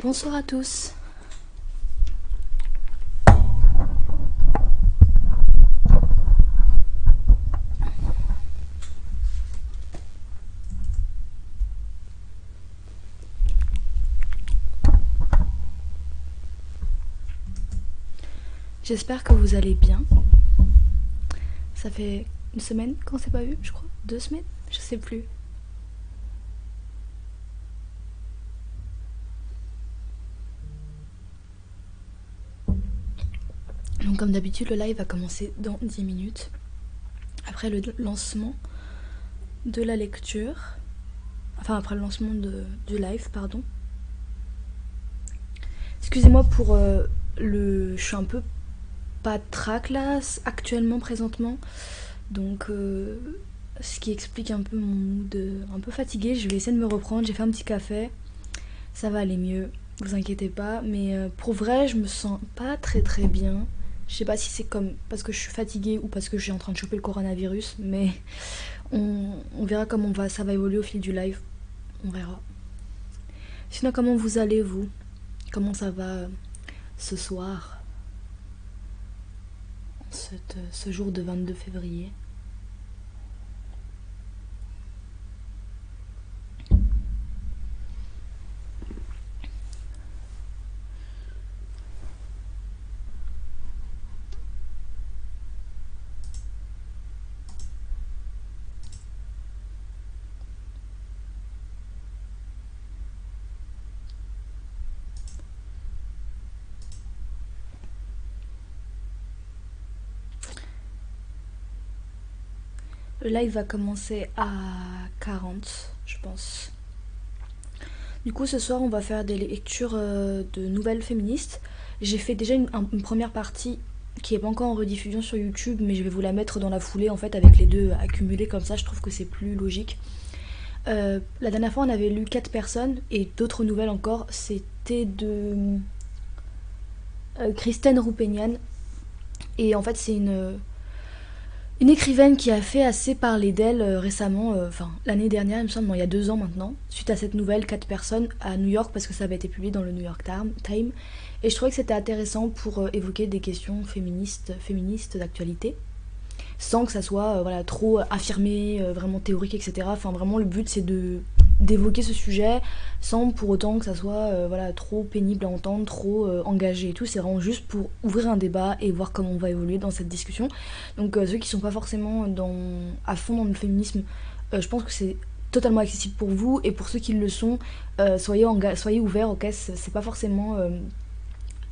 Bonsoir à tous. J'espère que vous allez bien. Ça fait une semaine qu'on s'est pas vu, je crois. 2 semaines, je sais plus. Donc comme d'habitude, le live va commencer dans 10 minutes. Après le lancement de la lecture. Enfin, après le lancement du live, pardon. Excusez-moi pour le... Je suis un peu pas track là, actuellement, présentement. Donc, ce qui explique un peu mon mood un peu fatigué. Je vais essayer de me reprendre. J'ai fait un petit café. Ça va aller mieux, vous inquiétez pas. Mais pour vrai, je me sens pas très très bien. Je sais pas si c'est comme parce que je suis fatiguée ou parce que je suis en train de choper le coronavirus. Mais on verra comment ça va évoluer au fil du live. On verra. Sinon, comment vous allez, vous? Comment ça va ce soir, ce jour de 22 février? Le live va commencer à 40, je pense. Du coup, ce soir, on va faire des lectures de nouvelles féministes. J'ai fait déjà une première partie qui est pas encore en rediffusion sur YouTube, mais je vais vous la mettre dans la foulée en fait avec les deux accumulés comme ça. Je trouve que c'est plus logique. La dernière fois, on avait lu 4 personnes et d'autres nouvelles encore. C'était de Kristen Roupenian. Et en fait, c'est une écrivaine qui a fait assez parler d'elle récemment, enfin l'année dernière, il me semble, il y a 2 ans maintenant, suite à cette nouvelle 4 personnes à New York, parce que ça avait été publié dans le New York Times. Et je trouvais que c'était intéressant pour évoquer des questions féministes d'actualité, sans que ça soit voilà, trop affirmé, vraiment théorique, etc. Enfin, vraiment, le but, c'est d'évoquer ce sujet sans pour autant que ça soit voilà, trop pénible à entendre, trop engagé et tout. C'est vraiment juste pour ouvrir un débat et voir comment on va évoluer dans cette discussion. Donc ceux qui sont pas forcément à fond dans le féminisme, je pense que c'est totalement accessible pour vous. Et pour ceux qui le sont, soyez ouverts, ok, c'est pas forcément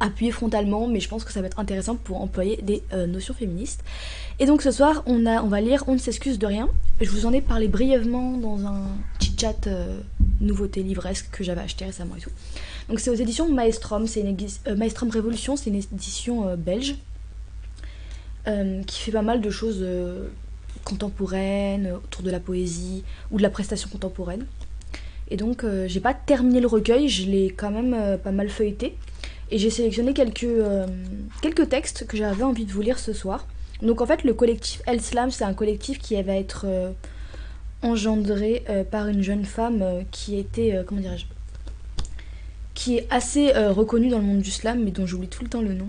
appuyé frontalement, mais je pense que ça va être intéressant pour employer des notions féministes. Et donc ce soir, on va lire On ne s'excuse de rien. Je vous en ai parlé brièvement dans un chit-chat nouveauté livresque que j'avais acheté récemment et tout. Donc c'est aux éditions Maelstrom, Maelstrom Révolution, c'est une édition belge qui fait pas mal de choses contemporaines, autour de la poésie ou de la prestation contemporaine. Et donc j'ai pas terminé le recueil, je l'ai quand même pas mal feuilleté. Et j'ai sélectionné quelques textes que j'avais envie de vous lire ce soir. Donc en fait, le collectif El Slam, c'est un collectif qui va être engendré par une jeune femme qui était, comment dirais-je, qui est assez reconnue dans le monde du slam, mais dont j'oublie tout le temps le nom.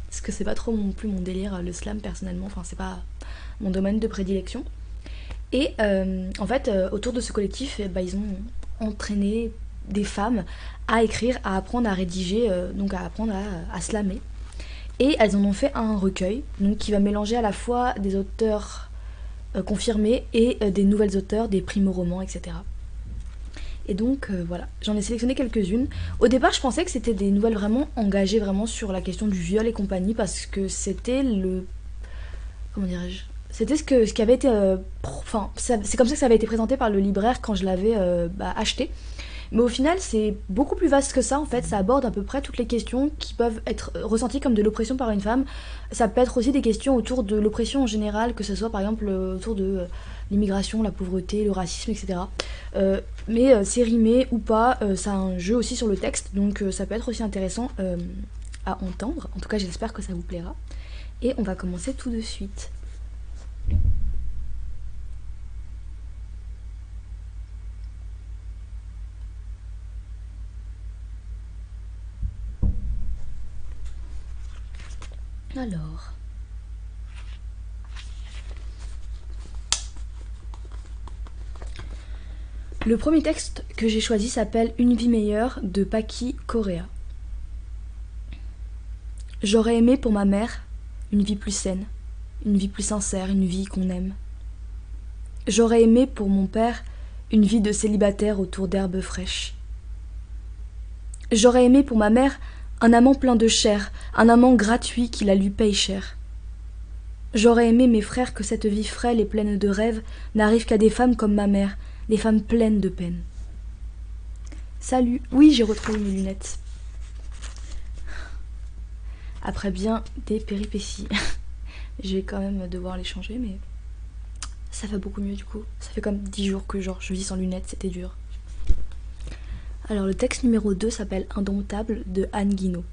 Parce que c'est pas trop non plus mon délire, le slam, personnellement. Enfin, c'est pas mon domaine de prédilection. Et en fait, autour de ce collectif, ils ont entraîné des femmes à écrire, à apprendre à rédiger, donc à apprendre à slammer. Et elles en ont fait un recueil, donc qui va mélanger à la fois des auteurs confirmés et des nouvelles auteurs, des primo-romans, etc. Et donc voilà, j'en ai sélectionné quelques-unes. Au départ, je pensais que c'était des nouvelles vraiment engagées vraiment sur la question du viol et compagnie, parce que c'était le... Comment dirais-je, c'était ce qui avait été... Enfin, c'est comme ça que ça avait été présenté par le libraire quand je l'avais acheté. Mais au final, c'est beaucoup plus vaste que ça, en fait. Ça aborde à peu près toutes les questions qui peuvent être ressenties comme de l'oppression par une femme. Ça peut être aussi des questions autour de l'oppression en général, que ce soit par exemple autour de l'immigration, la pauvreté, le racisme, etc. Mais c'est rimé ou pas, ça a un jeu aussi sur le texte, donc ça peut être aussi intéressant à entendre. En tout cas, j'espère que ça vous plaira. Et on va commencer tout de suite. Alors. Le premier texte que j'ai choisi s'appelle Une vie meilleure de Paki Correa. J'aurais aimé pour ma mère une vie plus saine, une vie plus sincère, une vie qu'on aime. J'aurais aimé pour mon père une vie de célibataire autour d'herbes fraîches. J'aurais aimé pour ma mère un amant plein de chair, un amant gratuit qui la lui paye cher. J'aurais aimé, mes frères, que cette vie frêle et pleine de rêves n'arrive qu'à des femmes comme ma mère, des femmes pleines de peine. Salut, oui, j'ai retrouvé mes lunettes. Après bien des péripéties. Je vais quand même devoir les changer, mais ça va beaucoup mieux du coup. Ça fait comme 10 jours que je vis sans lunettes, c'était dur. Alors le texte numéro 2 s'appelle Indomptable de Anne Guinaud.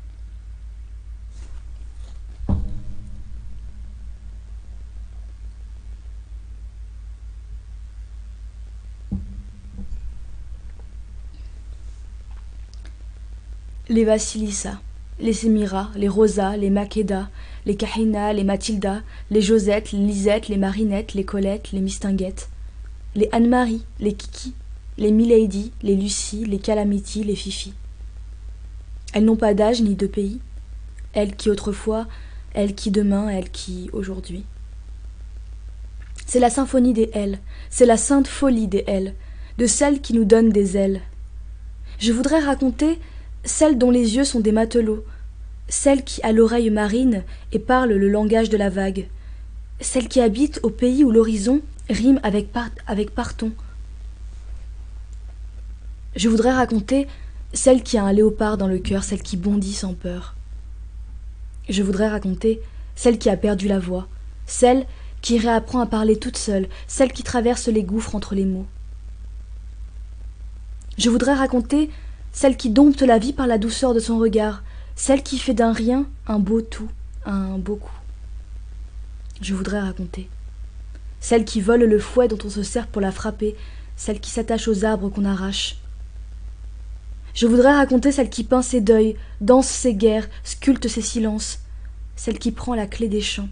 Les Vasilissa, les Sémira, les Rosa, les Makeda, les Kahina, les Mathilda, les Josette, les Lisette, les Marinette, les Colette, les Mistinguette, les Anne-Marie, les Kiki, les Milady, les Lucie, les Calamity, les Fifi. Elles n'ont pas d'âge ni de pays, elles qui autrefois, elles qui demain, elles qui aujourd'hui. C'est la symphonie des elles, c'est la sainte folie des elles, de celles qui nous donnent des ailes. Je voudrais raconter celles dont les yeux sont des matelots, celles qui a l'oreille marine et parlent le langage de la vague, celles qui habitent au pays où l'horizon rime avec parton. Je voudrais raconter celle qui a un léopard dans le cœur, celle qui bondit sans peur. Je voudrais raconter celle qui a perdu la voix, celle qui réapprend à parler toute seule, celle qui traverse les gouffres entre les mots. Je voudrais raconter celle qui dompte la vie par la douceur de son regard, celle qui fait d'un rien un beau tout, un beaucoup. Je voudrais raconter celle qui vole le fouet dont on se sert pour la frapper, celle qui s'attache aux arbres qu'on arrache. Je voudrais raconter celle qui peint ses deuils, danse ses guerres, sculpte ses silences, celle qui prend la clé des champs,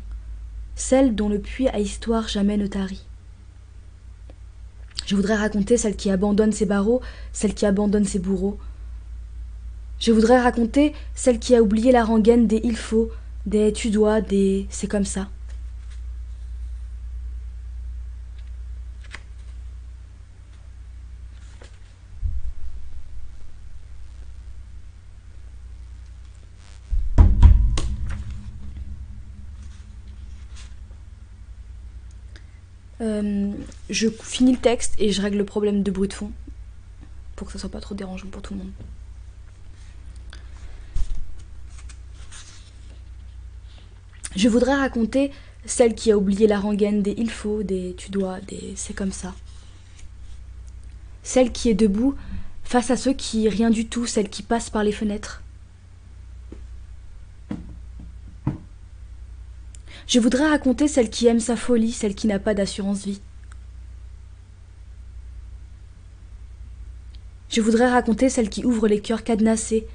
celle dont le puits à histoire jamais ne tarit. Je voudrais raconter celle qui abandonne ses barreaux, celle qui abandonne ses bourreaux. Je voudrais raconter celle qui a oublié la rengaine des il faut, des tu dois, des c'est comme ça. Je finis le texte et je règle le problème de bruit de fond pour que ça soit pas trop dérangeant pour tout le monde. Je voudrais raconter celle qui a oublié la rengaine des il faut, des tu dois, des c'est comme ça. Celle qui est debout face à ceux qui rien du tout, celle qui passe par les fenêtres. Je voudrais raconter celle qui aime sa folie, celle qui n'a pas d'assurance vie. Je voudrais raconter celle qui ouvre les cœurs cadenassés.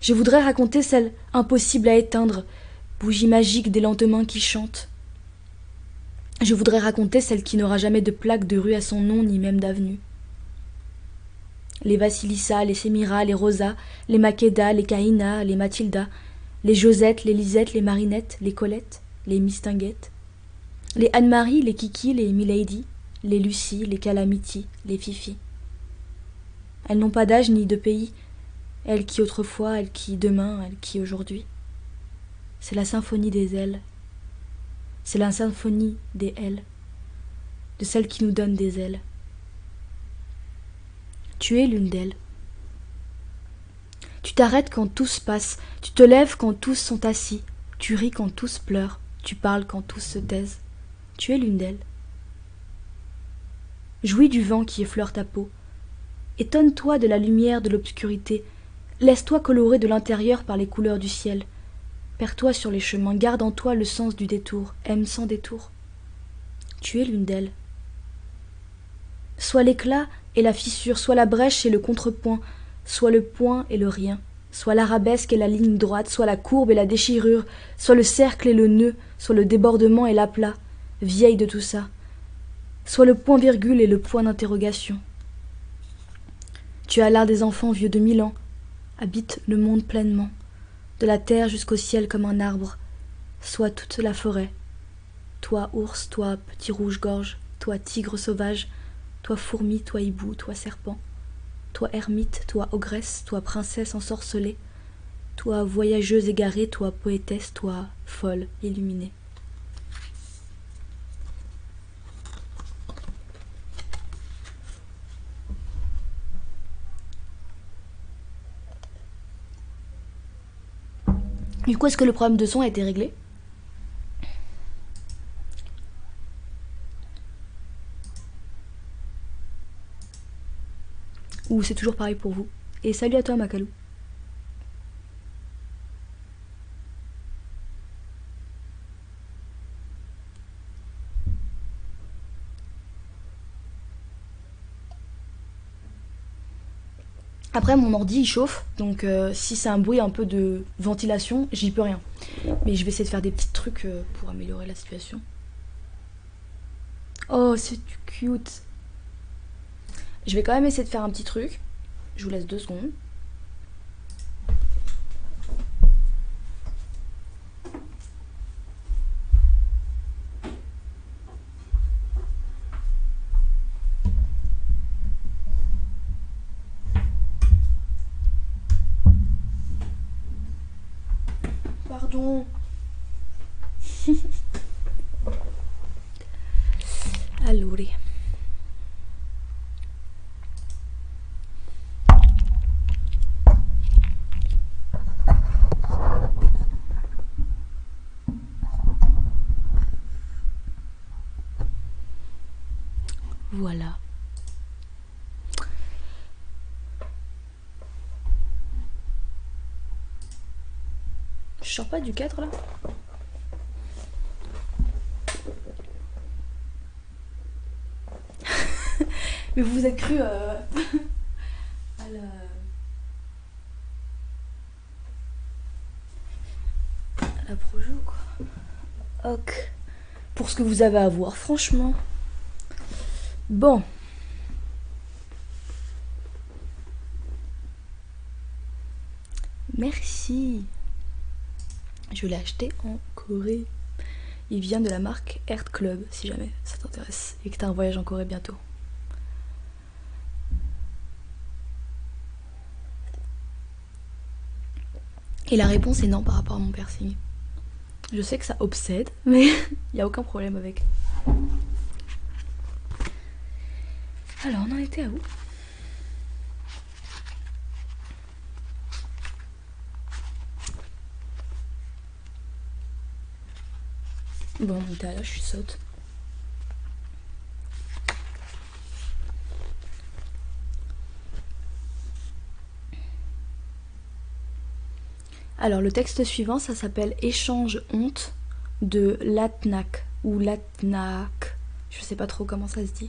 Je voudrais raconter celle impossible à éteindre, bougie magique des lendemains qui chantent. Je voudrais raconter celle qui n'aura jamais de plaque de rue à son nom, ni même d'avenue. Les Vasilissa, les Sémira, les Rosa, les Makeda, les Kahina, les Mathilda, les Josette, les Lisette, les Marinette, les Colette, les Mistinguette, les Anne-Marie, les Kiki, les Milady, les Lucie, les Calamity, les Fifi. Elles n'ont pas d'âge ni de pays, elles qui autrefois, elles qui demain, elles qui aujourd'hui. C'est la symphonie des ailes, c'est la symphonie des elles, de celles qui nous donnent des ailes. Tu es l'une d'elles. Tu t'arrêtes quand tous passent, tu te lèves quand tous sont assis, tu ris quand tous pleurent, tu parles quand tous se taisent. Tu es l'une d'elles. Jouis du vent qui effleure ta peau. Étonne-toi de la lumière de l'obscurité. Laisse-toi colorer de l'intérieur par les couleurs du ciel. Perds-toi sur les chemins, garde en toi le sens du détour, aime sans détour. Tu es l'une d'elles. Soit l'éclat et la fissure, soit la brèche et le contrepoint, soit le point et le rien, soit l'arabesque et la ligne droite, soit la courbe et la déchirure, soit le cercle et le nœud, soit le débordement et l'aplat, vieille de tout ça, soit le point-virgule et le point d'interrogation. Tu as l'art des enfants vieux de 1000 ans, habite le monde pleinement, de la terre jusqu'au ciel comme un arbre, soit toute la forêt. Toi ours, toi petit rouge-gorge, toi tigre sauvage, toi fourmi, toi hibou, toi serpent, toi ermite, toi ogresse, toi princesse ensorcelée, toi voyageuse égarée, toi poétesse, toi folle illuminée. Du coup, est-ce que le problème de son a été réglé? Ou c'est toujours pareil pour vous? Et salut à toi, Macalou. Après, mon ordi il chauffe, donc si c'est un bruit un peu de ventilation, j'y peux rien. Mais je vais essayer de faire des petits trucs pour améliorer la situation. Oh, c'est cute. Je vais quand même essayer de faire un petit truc. Je vous laisse 2 secondes. Pardon. Allora. Voilà. Je sors pas du 4 là? Mais vous vous êtes cru à la projo quoi. Ok. Pour ce que vous avez à voir, franchement. Bon. Merci. Je l'ai acheté en Corée. Il vient de la marque Earth Club, si jamais ça t'intéresse et que t'as un voyage en Corée bientôt. Et la réponse est non par rapport à mon piercing. Je sais que ça obsède, mais il n'y a aucun problème avec. Alors, on en était à où? Bon, on était à là, je saute. Alors, le texte suivant, ça s'appelle Échange honte de Latnak ou Latnak. Je sais pas trop comment ça se dit.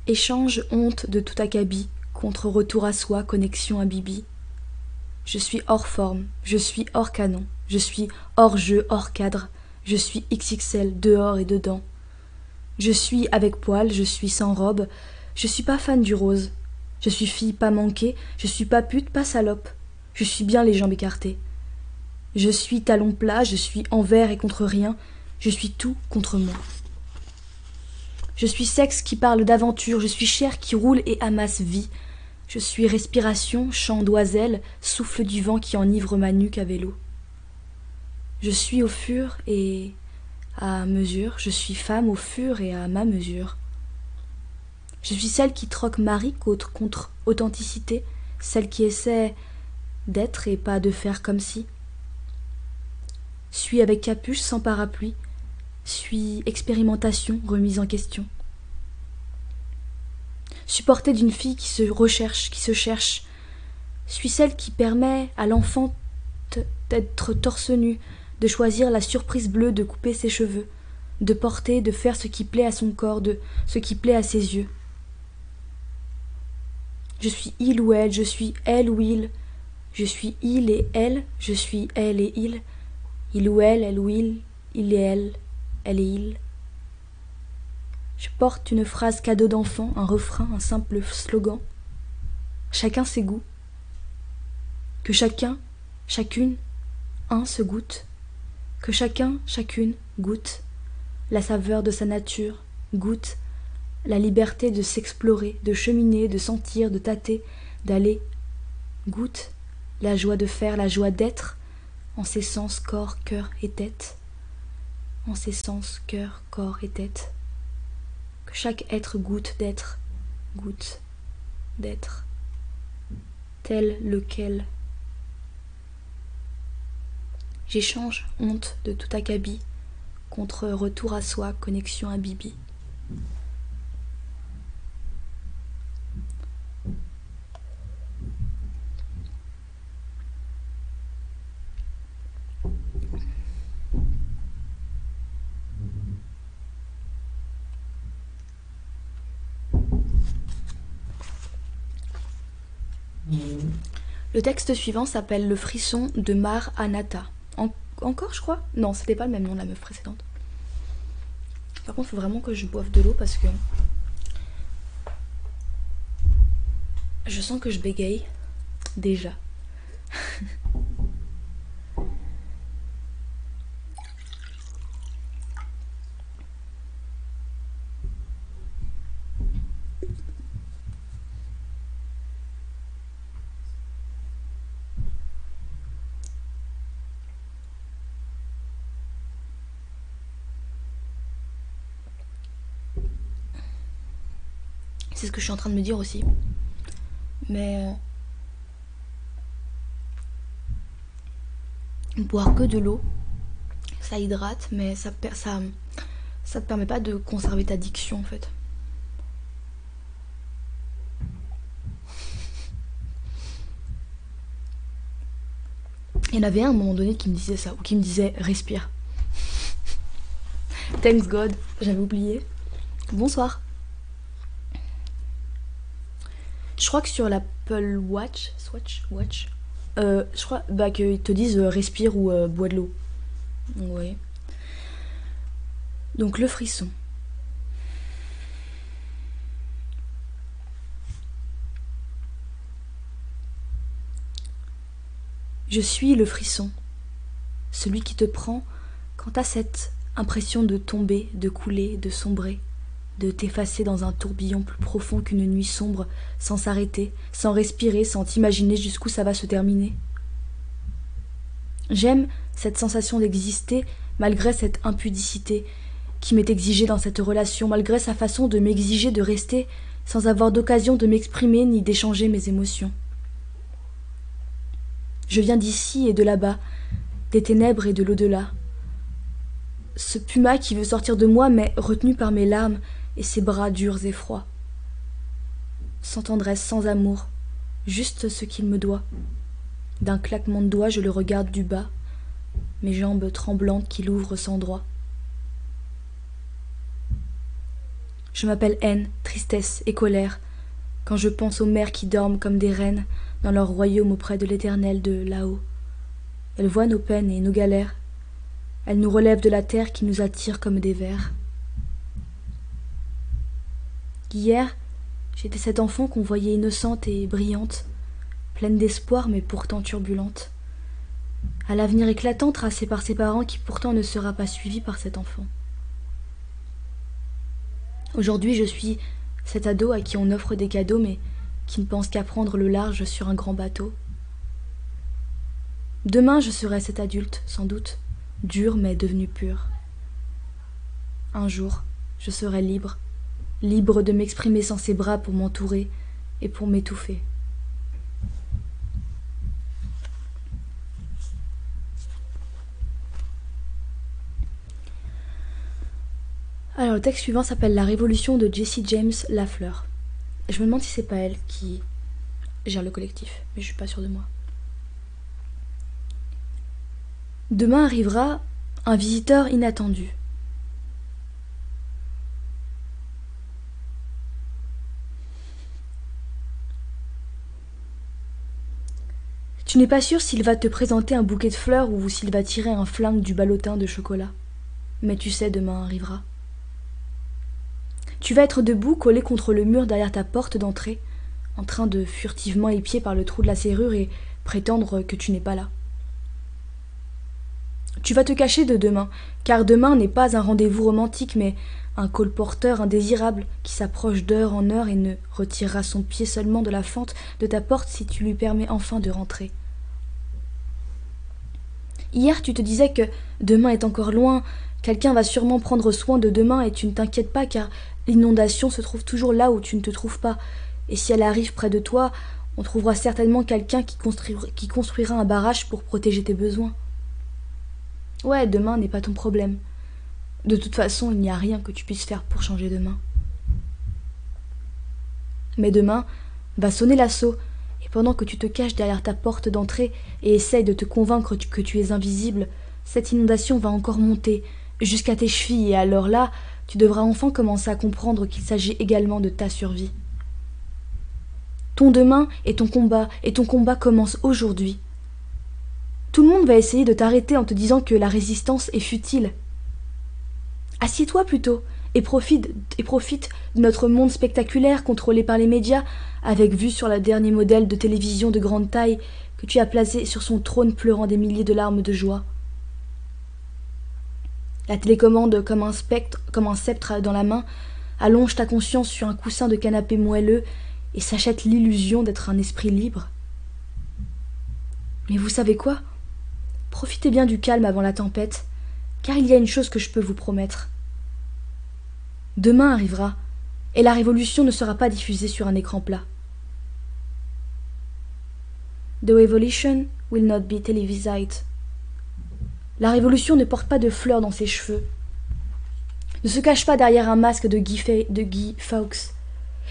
Échange honte de tout acabit contre retour à soi, connexion à Bibi. Je suis hors forme, je suis hors canon, je suis hors jeu, hors cadre, je suis XXL dehors et dedans. Je suis avec poil, je suis sans robe, je suis pas fan du rose. Je suis fille pas manquée, je suis pas pute, pas salope. Je suis bien les jambes écartées. Je suis talon plat, je suis envers et contre rien, je suis tout contre moi. Je suis sexe qui parle d'aventure, je suis chair qui roule et amasse vie. Je suis respiration, chant d'oiselle, souffle du vent qui enivre ma nuque à vélo. Je suis au fur et à mesure, je suis femme au fur et à ma mesure. Je suis celle qui troque mari contre authenticité, celle qui essaie d'être et pas de faire comme si. Suis avec capuche sans parapluie, suis expérimentation remise en question. Suis portée d'une fille qui se recherche, qui se cherche. Suis celle qui permet à l'enfant d'être torse nu, de choisir la surprise bleue, de couper ses cheveux, de porter, de faire ce qui plaît à son corps, de ce qui plaît à ses yeux. Je suis il ou elle, je suis elle ou il. Je suis il et elle, je suis elle et il. Il ou elle ou il et elle et il. Je porte une phrase cadeau d'enfant, un refrain, un simple slogan. Chacun ses goûts. Que chacun, chacune, un se goûte. Que chacun, chacune goûte la saveur de sa nature, goûte la liberté de s'explorer, de cheminer, de sentir, de tâter, d'aller, goûte la joie de faire, la joie d'être, en ses sens, corps, cœur et tête, en ses sens, cœur, corps et tête. Que chaque être goûte d'être, tel lequel. J'échange honte de tout acabit contre retour à soi, connexion à Bibi. Le texte suivant s'appelle Le frisson de Mar Anata. Encore, je crois? Non, c'était pas le même nom de la meuf précédente. Par contre, il faut vraiment que je boive de l'eau parce que je sens que je bégaye déjà. C'est ce que je suis en train de me dire aussi. Mais boire que de l'eau, ça hydrate, mais ça te permet pas de conserver ta diction en fait. Il y en avait un à un moment donné qui me disait ça, ou qui me disait respire. Thanks God, j'avais oublié. Bonsoir. Je crois que sur l'Apple Watch, je crois qu'ils te disent respire ou bois de l'eau. Ouais. Donc le frisson. Je suis le frisson, celui qui te prend quand t'as cette impression de tomber, de couler, de sombrer, de t'effacer dans un tourbillon plus profond qu'une nuit sombre, sans s'arrêter, sans respirer, sans t'imaginer jusqu'où ça va se terminer. J'aime cette sensation d'exister malgré cette impudicité qui m'est exigée dans cette relation, malgré sa façon de m'exiger de rester sans avoir d'occasion de m'exprimer ni d'échanger mes émotions. Je viens d'ici et de là-bas, des ténèbres et de l'au-delà. Ce puma qui veut sortir de moi m'est retenu par mes larmes et ses bras durs et froids. Sans tendresse, sans amour, juste ce qu'il me doit. D'un claquement de doigts, je le regarde du bas, mes jambes tremblantes qu'il ouvre sans droit. Je m'appelle haine, tristesse et colère, quand je pense aux mères qui dorment comme des reines dans leur royaume auprès de l'Éternel de là-haut. Elles voient nos peines et nos galères. Elles nous relèvent de la terre qui nous attire comme des vers. Hier, j'étais cette enfant qu'on voyait innocente et brillante, pleine d'espoir mais pourtant turbulente, à l'avenir éclatant tracé par ses parents qui pourtant ne sera pas suivi par cet enfant. Aujourd'hui, je suis cet ado à qui on offre des cadeaux mais qui ne pense qu'à prendre le large sur un grand bateau. Demain, je serai cet adulte, sans doute, dur mais devenu pur. Un jour, je serai libre, libre de m'exprimer sans ses bras pour m'entourer et pour m'étouffer. Alors, le texte suivant s'appelle La Révolution de Jessie James Lafleur. Je me demande si c'est pas elle qui gère le collectif, mais je suis pas sûre de moi. Demain arrivera un visiteur inattendu. Tu n'es pas sûr s'il va te présenter un bouquet de fleurs ou s'il va tirer un flingue du ballotin de chocolat. Mais tu sais, demain arrivera. Tu vas être debout, collé contre le mur derrière ta porte d'entrée, en train de furtivement épier par le trou de la serrure et prétendre que tu n'es pas là. Tu vas te cacher de demain, car demain n'est pas un rendez-vous romantique, mais un colporteur indésirable qui s'approche d'heure en heure et ne retirera son pied seulement de la fente de ta porte si tu lui permets enfin de rentrer. Hier, tu te disais que demain est encore loin, quelqu'un va sûrement prendre soin de demain et tu ne t'inquiètes pas car l'inondation se trouve toujours là où tu ne te trouves pas, et si elle arrive près de toi, on trouvera certainement quelqu'un qui construira un barrage pour protéger tes besoins. Ouais, demain n'est pas ton problème. De toute façon, il n'y a rien que tu puisses faire pour changer demain. Mais demain va sonner l'assaut, et pendant que tu te caches derrière ta porte d'entrée et essayes de te convaincre que tu es invisible, cette inondation va encore monter, jusqu'à tes chevilles, et alors là, tu devras enfin commencer à comprendre qu'il s'agit également de ta survie. Ton demain est ton combat, et ton combat commence aujourd'hui. Tout le monde va essayer de t'arrêter en te disant que la résistance est futile. Assieds-toi plutôt et profite de notre monde spectaculaire contrôlé par les médias, avec vue sur le dernier modèle de télévision de grande taille que tu as placé sur son trône pleurant des milliers de larmes de joie. La télécommande comme un sceptre dans la main allonge ta conscience sur un coussin de canapé moelleux et s'achète l'illusion d'être un esprit libre. Mais vous savez quoi ? Profitez bien du calme avant la tempête, car il y a une chose que je peux vous promettre. Demain arrivera, et la révolution ne sera pas diffusée sur un écran plat. The revolution will not be televised. La révolution ne porte pas de fleurs dans ses cheveux, ne se cache pas derrière un masque de Guy Fawkes,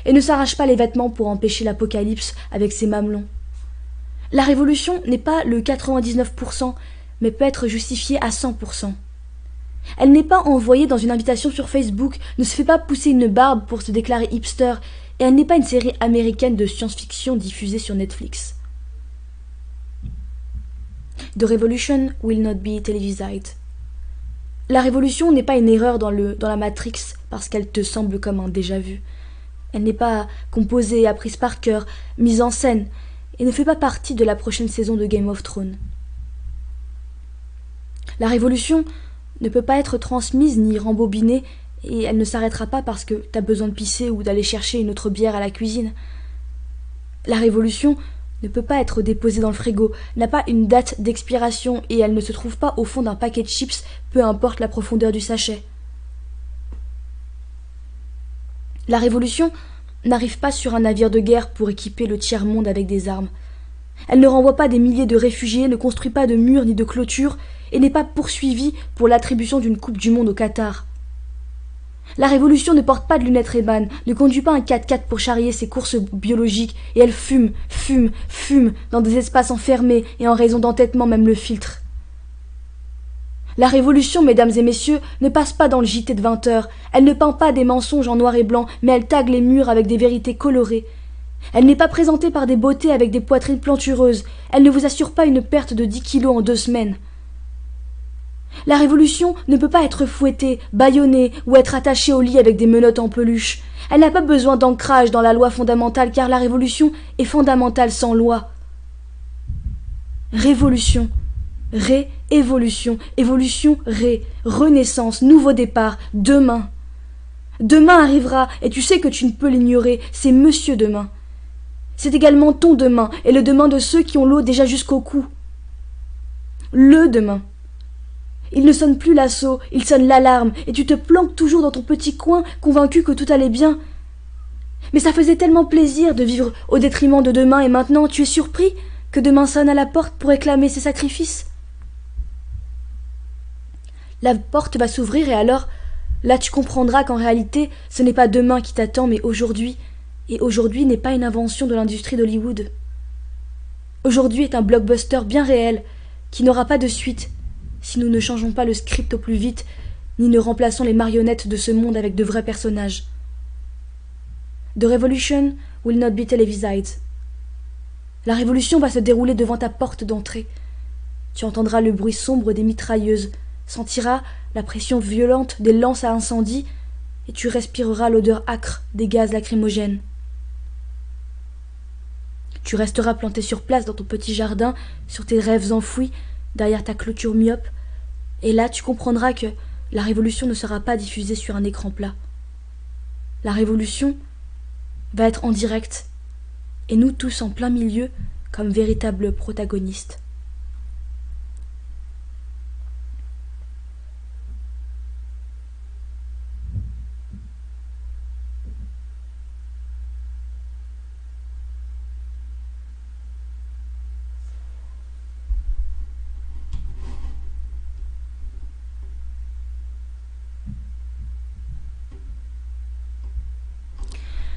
et ne s'arrache pas les vêtements pour empêcher l'apocalypse avec ses mamelons. La révolution n'est pas le 99%, mais peut être justifiée à 100%. Elle n'est pas envoyée dans une invitation sur Facebook, ne se fait pas pousser une barbe pour se déclarer hipster, et elle n'est pas une série américaine de science-fiction diffusée sur Netflix. The revolution will not be televised. La révolution n'est pas une erreur dans la Matrix parce qu'elle te semble comme un déjà-vu. Elle n'est pas composée et apprise par cœur, mise en scène, et ne fait pas partie de la prochaine saison de Game of Thrones. La révolution ne peut pas être transmise ni rembobinée, et elle ne s'arrêtera pas parce que t'as besoin de pisser ou d'aller chercher une autre bière à la cuisine. La révolution ne peut pas être déposée dans le frigo, n'a pas une date d'expiration, et elle ne se trouve pas au fond d'un paquet de chips, peu importe la profondeur du sachet. La révolution n'arrive pas sur un navire de guerre pour équiper le tiers-monde avec des armes. Elle ne renvoie pas des milliers de réfugiés, ne construit pas de murs ni de clôtures, et n'est pas poursuivie pour l'attribution d'une Coupe du Monde au Qatar. La révolution ne porte pas de lunettes Ray-Ban, ne conduit pas un 4x4 pour charrier ses courses biologiques, et elle fume dans des espaces enfermés, et en raison d'entêtement même le filtre. La révolution, mesdames et messieurs, ne passe pas dans le JT de 20h, elle ne peint pas des mensonges en noir et blanc, mais elle tague les murs avec des vérités colorées. Elle n'est pas présentée par des beautés avec des poitrines plantureuses, elle ne vous assure pas une perte de 10 kilos en 2 semaines. La révolution ne peut pas être fouettée, bâillonnée ou être attachée au lit avec des menottes en peluche. Elle n'a pas besoin d'ancrage dans la loi fondamentale car la révolution est fondamentale sans loi. Révolution, évolution, renaissance, nouveau départ, demain. Demain arrivera et tu sais que tu ne peux l'ignorer, c'est Monsieur Demain. C'est également ton demain et le demain de ceux qui ont l'eau déjà jusqu'au cou. Le demain. Il ne sonne plus l'assaut, il sonne l'alarme, et tu te planques toujours dans ton petit coin, convaincu que tout allait bien. Mais ça faisait tellement plaisir de vivre au détriment de demain, et maintenant tu es surpris que demain sonne à la porte pour réclamer ses sacrifices. La porte va s'ouvrir et alors, là tu comprendras qu'en réalité, ce n'est pas demain qui t'attend, mais aujourd'hui, et aujourd'hui n'est pas une invention de l'industrie d'Hollywood. Aujourd'hui est un blockbuster bien réel, qui n'aura pas de suite, si nous ne changeons pas le script au plus vite, ni ne remplaçons les marionnettes de ce monde avec de vrais personnages. The revolution will not be televised. La révolution va se dérouler devant ta porte d'entrée. Tu entendras le bruit sombre des mitrailleuses, sentiras la pression violente des lances à incendie, et tu respireras l'odeur âcre des gaz lacrymogènes. Tu resteras planté sur place dans ton petit jardin, sur tes rêves enfouis, derrière ta clôture myope, et là tu comprendras que la révolution ne sera pas diffusée sur un écran plat. La révolution va être en direct, et nous tous en plein milieu comme véritables protagonistes.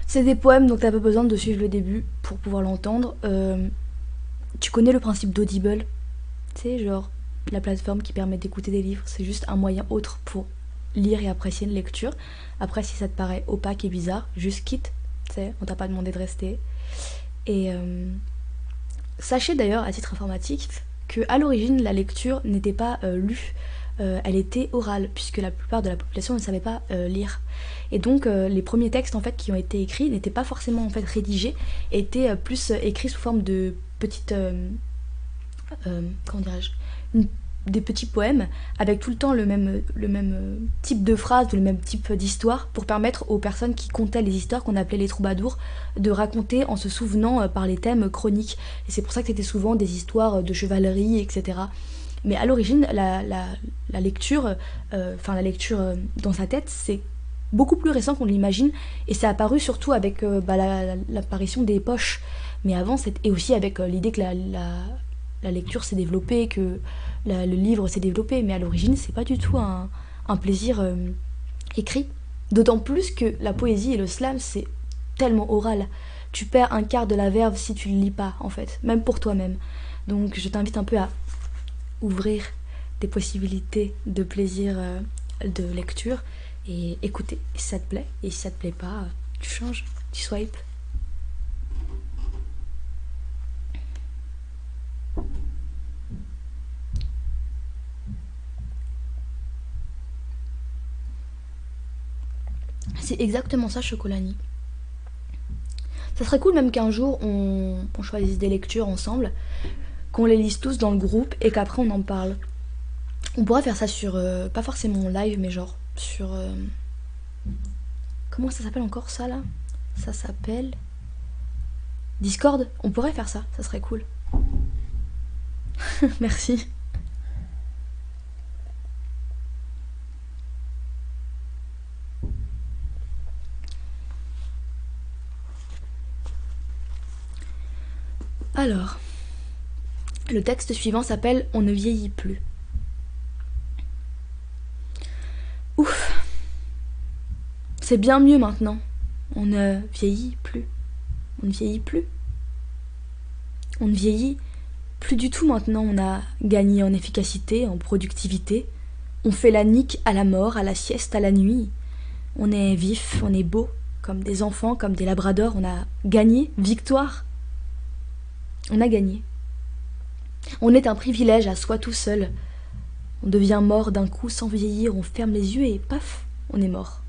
C'est des poèmes, donc t'as pas besoin de suivre le début pour pouvoir l'entendre. Tu connais le principe d'Audible, tu sais, genre la plateforme qui permet d'écouter des livres. C'est juste un moyen autre pour lire et apprécier une lecture. Après, si ça te paraît opaque et bizarre, juste quitte, tu sais, on t'a pas demandé de rester. Et sachez d'ailleurs, à titre informatique, que à l'origine, la lecture n'était pas lue. Elle était orale, puisque la plupart de la population ne savait pas lire. Et donc les premiers textes en fait qui ont été écrits n'étaient pas forcément en fait rédigés, étaient plus écrits sous forme de petites comment dirais-je, des petits poèmes avec tout le temps le même type de phrase, le même type d'histoire, pour permettre aux personnes qui contaient les histoires, qu'on appelait les troubadours, de raconter en se souvenant par les thèmes chroniques. Et c'est pour ça que c'était souvent des histoires de chevalerie, etc. Mais à l'origine, la lecture, la lecture dans sa tête, c'est beaucoup plus récent qu'on l'imagine, et c'est apparu surtout avec l'apparition des poches. Mais avant, et aussi avec l'idée que la lecture s'est développée, que le livre s'est développé. Mais à l'origine, c'est pas du tout un plaisir écrit. D'autant plus que la poésie et le slam, c'est tellement oral. Tu perds un quart de la verve si tu le lis pas, en fait, même pour toi-même. Donc je t'invite un peu à ouvrir des possibilités de plaisir de lecture et écouter si ça te plaît, et si ça te plaît pas, tu changes, tu swipes. C'est exactement ça, Chocolani. Ça serait cool même qu'un jour on choisisse des lectures ensemble, qu'on les lise tous dans le groupe et qu'après on en parle. On pourrait faire ça sur, pas forcément en live, mais genre sur... comment ça s'appelle encore ça là? Ça s'appelle... Discord. On pourrait faire ça, ça serait cool. Merci. Alors, le texte suivant s'appelle « On ne vieillit plus ». Ouf, c'est bien mieux maintenant. On ne vieillit plus. On ne vieillit plus. On ne vieillit plus du tout maintenant. On a gagné en efficacité, en productivité. On fait la nique à la mort, à la sieste, à la nuit. On est vif, on est beau, comme des enfants, comme des labradors. On a gagné, victoire. On a gagné. On est un privilège à soi tout seul. On devient mort d'un coup sans vieillir, on ferme les yeux et paf, on est mort.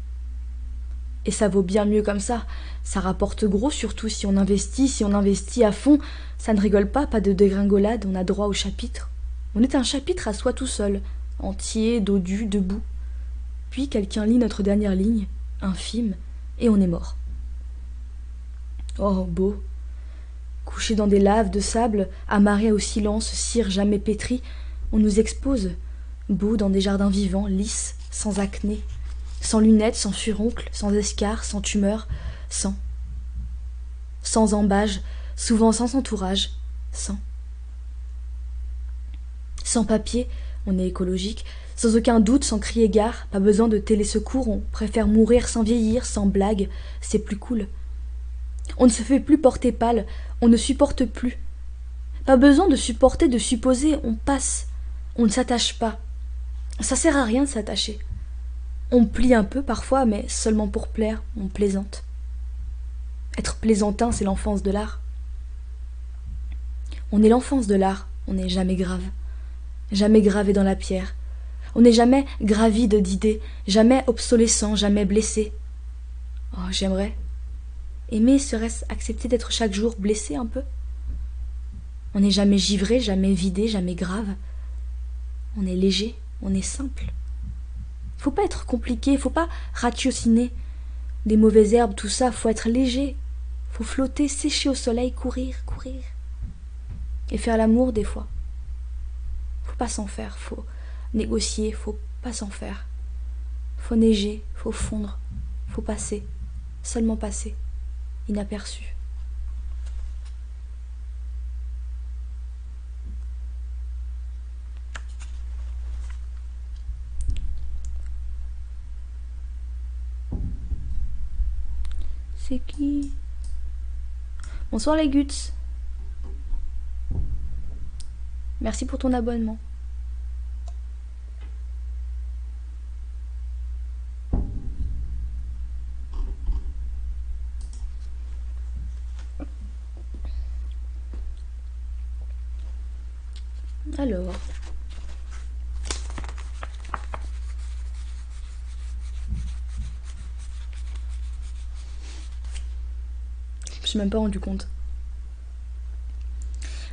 Et ça vaut bien mieux comme ça. Ça rapporte gros, surtout si on investit à fond. Ça ne rigole pas de dégringolade, on a droit au chapitre. On est un chapitre à soi tout seul, entier, dodu, debout. Puis quelqu'un lit notre dernière ligne, infime, et on est mort. Oh, beau. Couché dans des laves de sable, amarré au silence, cire jamais pétri, on nous expose, beau dans des jardins vivants, lisses, sans acné, sans lunettes, sans furoncle, sans escarres, sans tumeur, sans embâge, souvent sans entourage, sans papier, on est écologique, sans aucun doute, sans crier gare, pas besoin de télésecours, on préfère mourir sans vieillir, sans blague, c'est plus cool. On ne se fait plus porter pâle, on ne supporte plus. Pas besoin de supporter, de supposer, on passe, on ne s'attache pas. Ça sert à rien de s'attacher. On plie un peu parfois, mais seulement pour plaire, on plaisante. Être plaisantin, c'est l'enfance de l'art. On est l'enfance de l'art, on n'est jamais grave. Jamais gravé dans la pierre. On n'est jamais gravide d'idées, jamais obsolescent, jamais blessé. Oh, j'aimerais. Aimer serait-ce accepter d'être chaque jour blessé un peu? On n'est jamais givré, jamais vidé, jamais grave. On est léger, on est simple. Faut pas être compliqué, faut pas ratiociner. Des mauvaises herbes, tout ça, faut être léger. Faut flotter, sécher au soleil, courir. Et faire l'amour des fois. Faut pas s'en faire, faut négocier, faut pas s'en faire. Faut neiger, faut fondre, faut passer, seulement passer, inaperçu. C'est qui? Bonsoir les Guts. Merci pour ton abonnement. Alors. Je me suis même pas rendu compte.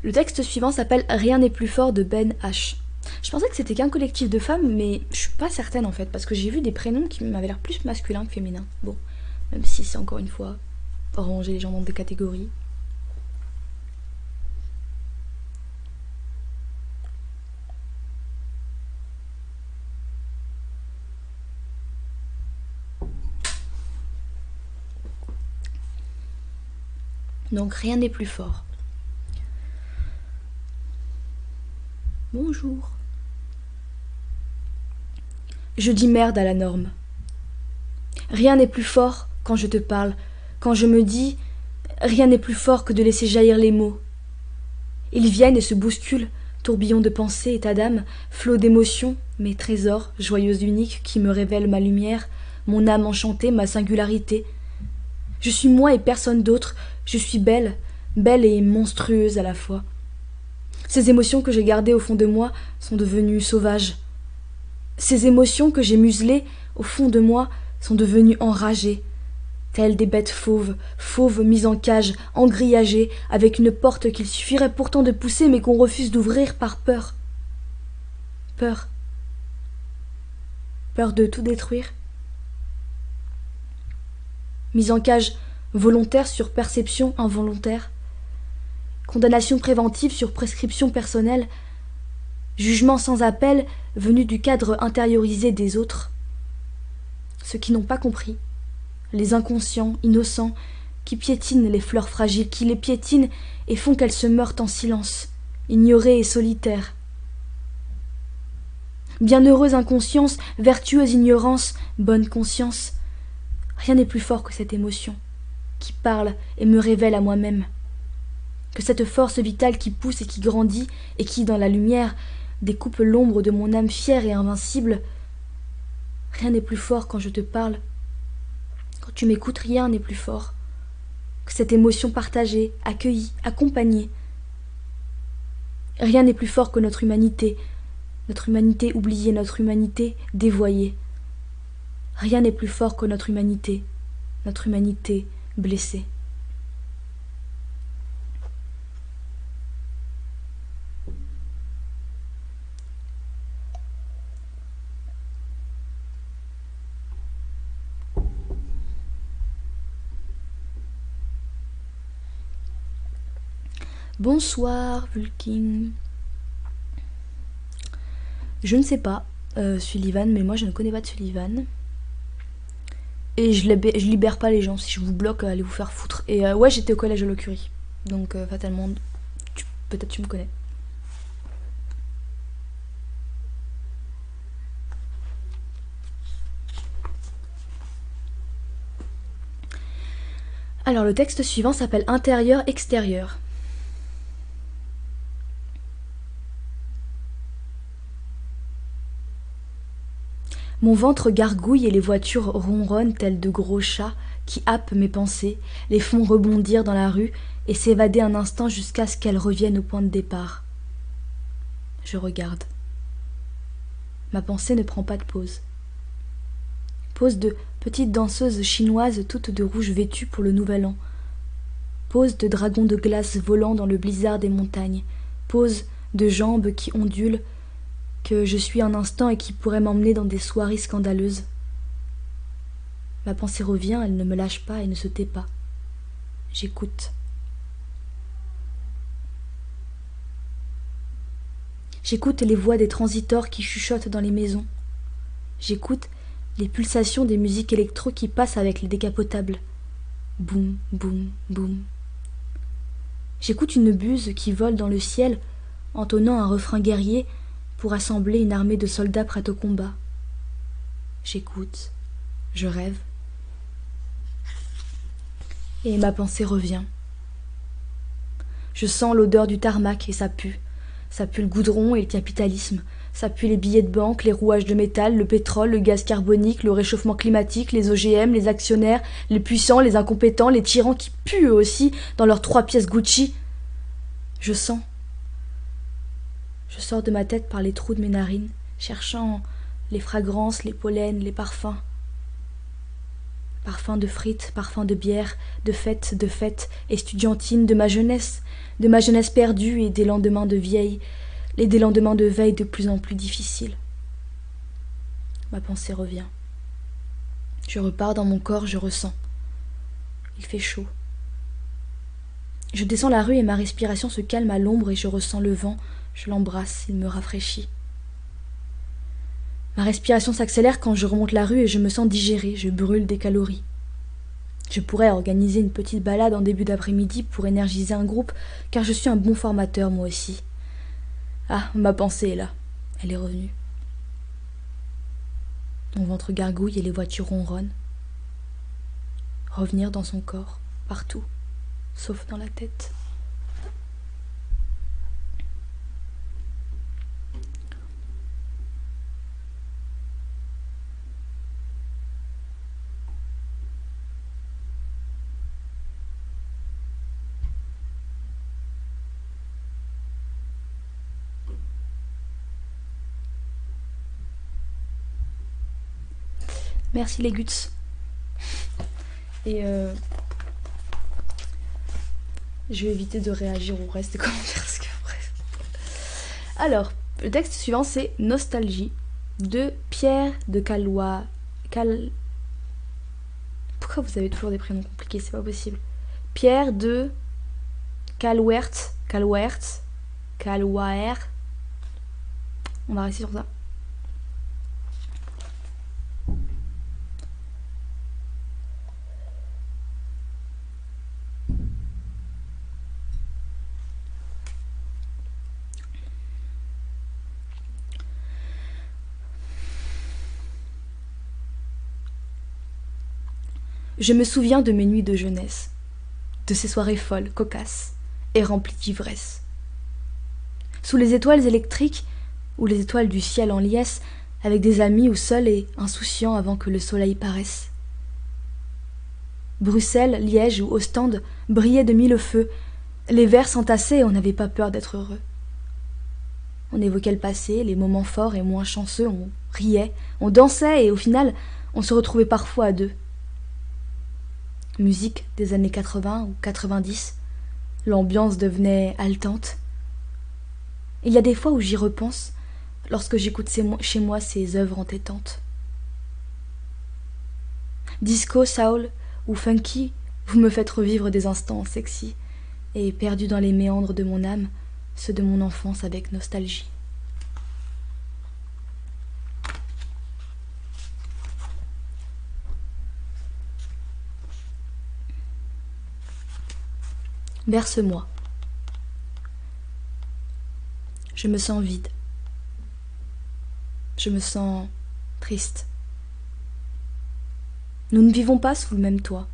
Le texte suivant s'appelle Rien n'est plus fort de Ben H. Je pensais que c'était qu'un collectif de femmes, mais je suis pas certaine en fait, parce que j'ai vu des prénoms qui m'avaient l'air plus masculins que féminins. Bon, même si c'est encore une fois ranger les gens dans des catégories. Donc rien n'est plus fort. Bonjour. Je dis merde à la norme. Rien n'est plus fort quand je te parle, quand je me dis rien n'est plus fort que de laisser jaillir les mots. Ils viennent et se bousculent, tourbillon de pensée, état d'âme, flot d'émotions, mes trésors, joyeuse unique, qui me révèlent ma lumière, mon âme enchantée, ma singularité. Je suis moi et personne d'autre, je suis belle, belle et monstrueuse à la fois. Ces émotions que j'ai gardées au fond de moi sont devenues sauvages. Ces émotions que j'ai muselées au fond de moi sont devenues enragées, telles des bêtes fauves, fauves mises en cage, engrillagées, avec une porte qu'il suffirait pourtant de pousser mais qu'on refuse d'ouvrir par peur. Peur. Peur de tout détruire. Mise en cage volontaire sur perception involontaire. Condamnation préventive sur prescription personnelle, jugement sans appel venu du cadre intériorisé des autres. Ceux qui n'ont pas compris, les inconscients, innocents, qui piétinent les fleurs fragiles, qui les piétinent et font qu'elles se meurent en silence, ignorées et solitaires. Bienheureuse inconscience, vertueuse ignorance, bonne conscience, rien n'est plus fort que cette émotion, qui parle et me révèle à moi-même. Que cette force vitale qui pousse et qui grandit, et qui, dans la lumière, découpe l'ombre de mon âme fière et invincible. Rien n'est plus fort quand je te parle. Quand tu m'écoutes, rien n'est plus fort que cette émotion partagée, accueillie, accompagnée. Rien n'est plus fort que notre humanité oubliée, notre humanité dévoyée. Rien n'est plus fort que notre humanité blessée. Bonsoir, Vulking. Je ne sais pas, Sullivan, mais moi je ne connais pas de Sullivan. Et je libère pas les gens. Si je vous bloque, allez vous faire foutre. Et ouais, j'étais au collège de l'Ocurie. Donc fatalement, peut-être tu me connais. Alors le texte suivant s'appelle Intérieur-extérieur. Mon ventre gargouille et les voitures ronronnent telles de gros chats qui happent mes pensées, les font rebondir dans la rue et s'évader un instant jusqu'à ce qu'elle revienne au point de départ. Je regarde. Ma pensée ne prend pas de pause. Pause de petites danseuses chinoises toutes de rouge vêtues pour le nouvel an. Pause de dragons de glace volant dans le blizzard des montagnes. Pause de jambes qui ondulent, que je suis un instant et qui pourraient m'emmener dans des soirées scandaleuses. Ma pensée revient, elle ne me lâche pas et ne se tait pas. J'écoute. J'écoute les voix des transitors qui chuchotent dans les maisons. J'écoute les pulsations des musiques électro qui passent avec les décapotables. Boum, boum, boum. J'écoute une buse qui vole dans le ciel, entonnant un refrain guerrier pour assembler une armée de soldats prêts au combat. J'écoute, je rêve. Et ma pensée revient. Je sens l'odeur du tarmac et ça pue. Ça pue le goudron et le capitalisme. Ça pue les billets de banque, les rouages de métal, le pétrole, le gaz carbonique, le réchauffement climatique, les OGM, les actionnaires, les puissants, les incompétents, les tyrans qui puent eux aussi dans leurs 3 pièces Gucci. Je sens. Je sors de ma tête par les trous de mes narines, cherchant les fragrances, les pollens, les parfums. Parfums de frites, parfums de bière, de fêtes estudiantines de ma jeunesse perdue et des lendemains de vieille, et des lendemains de veille de plus en plus difficiles. Ma pensée revient. Je repars dans mon corps, je ressens. Il fait chaud. Je descends la rue et ma respiration se calme à l'ombre et je ressens le vent, je l'embrasse, il me rafraîchit. Ma respiration s'accélère quand je remonte la rue et je me sens digérée, je brûle des calories. Je pourrais organiser une petite balade en début d'après-midi pour énergiser un groupe, car je suis un bon formateur moi aussi. Ah, ma pensée est là, elle est revenue. Mon ventre gargouille et les voitures ronronnent. Revenir dans son corps, partout, sauf dans la tête. Merci les Guts. Et je vais éviter de réagir au reste des commentaires parce que bref. Alors, le texte suivant c'est Nostalgie de Pierre de Calois. Pourquoi vous avez toujours des prénoms compliqués, c'est pas possible. Pierre de Calwert. On va rester sur ça. Je me souviens de mes nuits de jeunesse, de ces soirées folles, cocasses et remplies d'ivresse. Sous les étoiles électriques ou les étoiles du ciel en liesse, avec des amis ou seuls et insouciants avant que le soleil paraisse. Bruxelles, Liège ou Ostende brillaient de mille feux, les verres s'entassaient et on n'avait pas peur d'être heureux. On évoquait le passé, les moments forts et moins chanceux, on riait, on dansait et au final, on se retrouvait parfois à deux. Musique des années 80 ou 90, l'ambiance devenait haletante. Il y a des fois où j'y repense, lorsque j'écoute chez moi ces œuvres entêtantes. Disco, soul ou funky, vous me faites revivre des instants sexy, et perdus dans les méandres de mon âme, ceux de mon enfance avec nostalgie. Berce-moi. Je me sens vide. Je me sens triste. Nous ne vivons pas sous le même toit.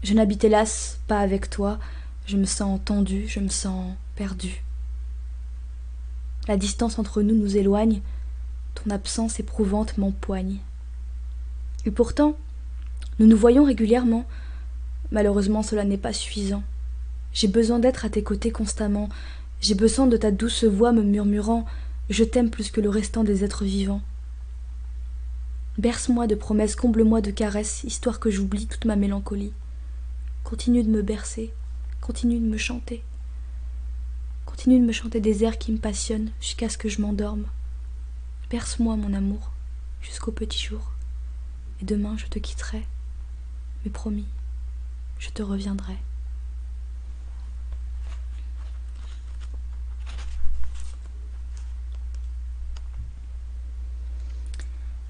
Je n'habite hélas pas avec toi. Je me sens tendue, je me sens perdue. La distance entre nous nous éloigne. Ton absence éprouvante m'empoigne. Et pourtant, nous nous voyons régulièrement. Malheureusement, cela n'est pas suffisant. J'ai besoin d'être à tes côtés constamment. J'ai besoin de ta douce voix me murmurant « Je t'aime plus que le restant des êtres vivants ». Berce-moi de promesses, comble-moi de caresses, histoire que j'oublie toute ma mélancolie. Continue de me bercer, continue de me chanter. Continue de me chanter des airs qui me passionnent jusqu'à ce que je m'endorme. Berce-moi, mon amour, jusqu'au petit jour. Et demain, je te quitterai. Mais promis, je te reviendrai.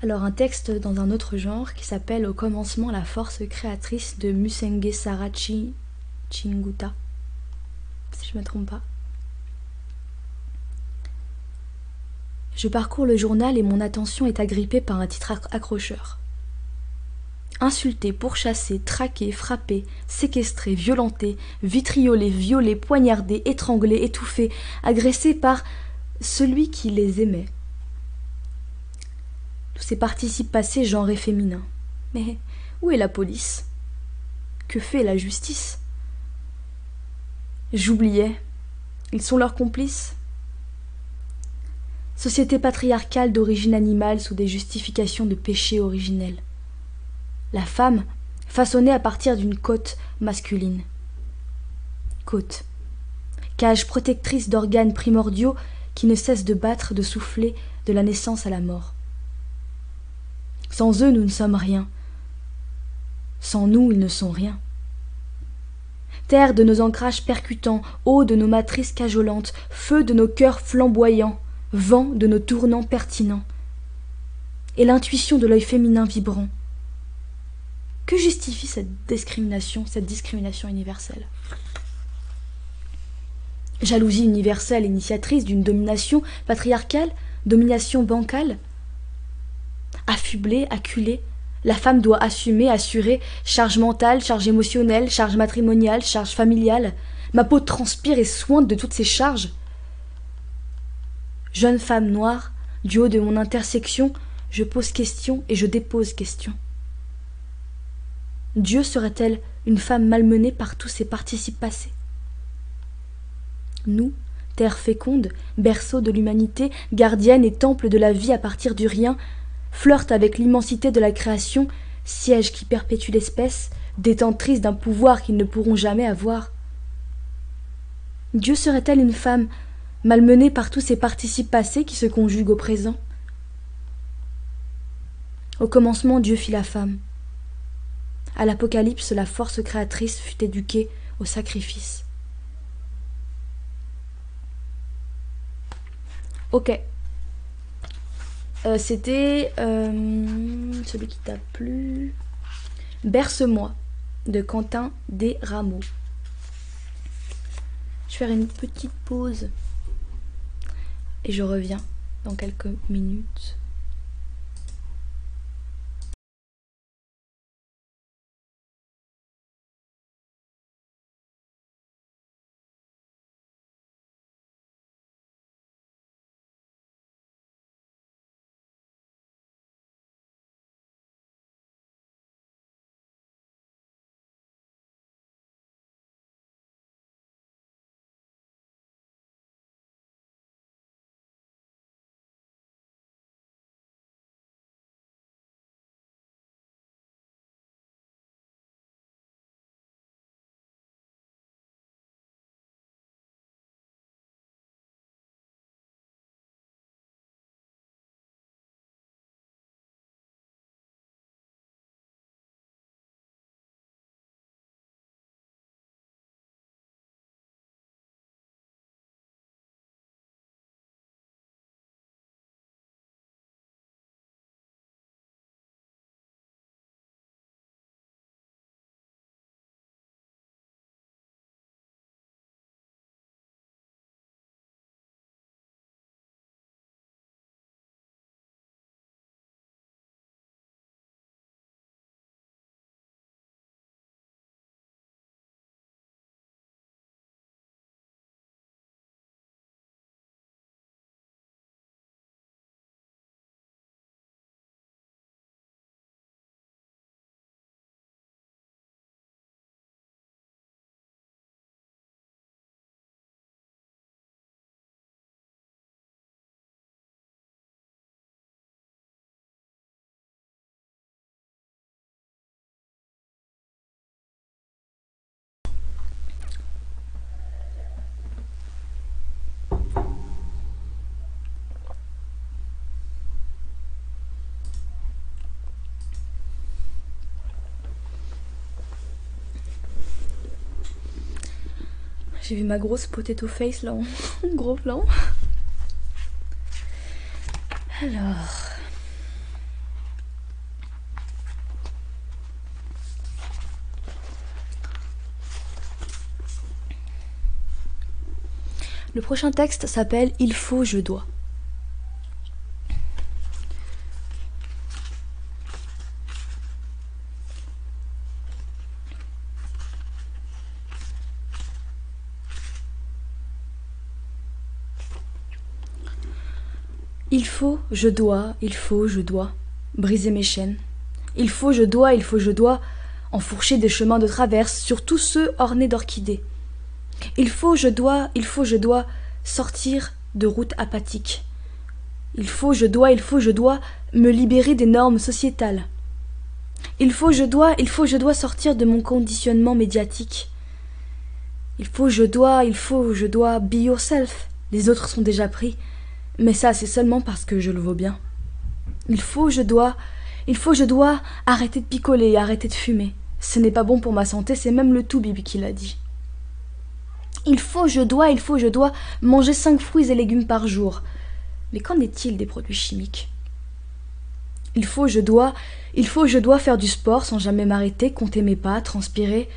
Alors un texte dans un autre genre qui s'appelle Au commencement la force créatrice de Musenge Sarachi Chinguta, si je ne me trompe pas. Je parcours le journal et mon attention est agrippée par un titre accrocheur. Insulté, pourchassé, traqué, frappé, séquestré, violenté, vitriolé, violé, poignardé, étranglé, étouffé, agressé par celui qui les aimait. Tous ces participes passés genre et féminin. Mais où est la police? Que fait la justice? J'oubliais. Ils sont leurs complices. Société patriarcale d'origine animale sous des justifications de péché originel. La femme, façonnée à partir d'une côte masculine. Côte. Cage protectrice d'organes primordiaux qui ne cessent de battre, de souffler, de la naissance à la mort. Sans eux, nous ne sommes rien. Sans nous, ils ne sont rien. Terre de nos ancrages percutants, eau de nos matrices cajolantes, feu de nos cœurs flamboyants, vent de nos tournants pertinents. Et l'intuition de l'œil féminin vibrant. Que justifie cette discrimination universelle? Jalousie universelle initiatrice d'une domination patriarcale, domination bancale? Affublée, acculée, la femme doit assumer, assurer, charge mentale, charge émotionnelle, charge matrimoniale, charge familiale. Ma peau transpire et sointe de toutes ces charges. Jeune femme noire, du haut de mon intersection, je pose question et je dépose question. Dieu serait-elle une femme malmenée par tous ses participes passés? Nous, terre féconde, berceau de l'humanité, gardienne et temple de la vie à partir du rien, flirte avec l'immensité de la création, siège qui perpétue l'espèce, détentrice d'un pouvoir qu'ils ne pourront jamais avoir. Dieu serait-elle une femme malmenée par tous ces participes passés qui se conjuguent au présent? Au commencement, Dieu fit la femme. À l'Apocalypse, la force créatrice fut éduquée au sacrifice. Ok. C'était celui qui t'a plu. Berce-moi de Quentin Desrameaux. Je vais faire une petite pause et je reviens dans quelques minutes. J'ai vu ma grosse potato face là en gros plan. Alors. Le prochain texte s'appelle Il faut, je dois. Il faut, je dois, il faut, je dois briser mes chaînes. Il faut, je dois enfourcher des chemins de traverse, surtout ceux ornés d'orchidées. Il faut, je dois sortir de routes apathiques. Il faut, je dois me libérer des normes sociétales. Il faut, je dois sortir de mon conditionnement médiatique. Il faut, je dois be yourself. Les autres sont déjà pris. Mais ça, c'est seulement parce que je le vaux bien. Il faut, je dois arrêter de picoler et arrêter de fumer. Ce n'est pas bon pour ma santé, c'est même le tout Bibi qui l'a dit. Il faut, je dois manger 5 fruits et légumes par jour. Mais qu'en est-il des produits chimiques? Il faut, je dois faire du sport sans jamais m'arrêter, compter mes pas, transpirer.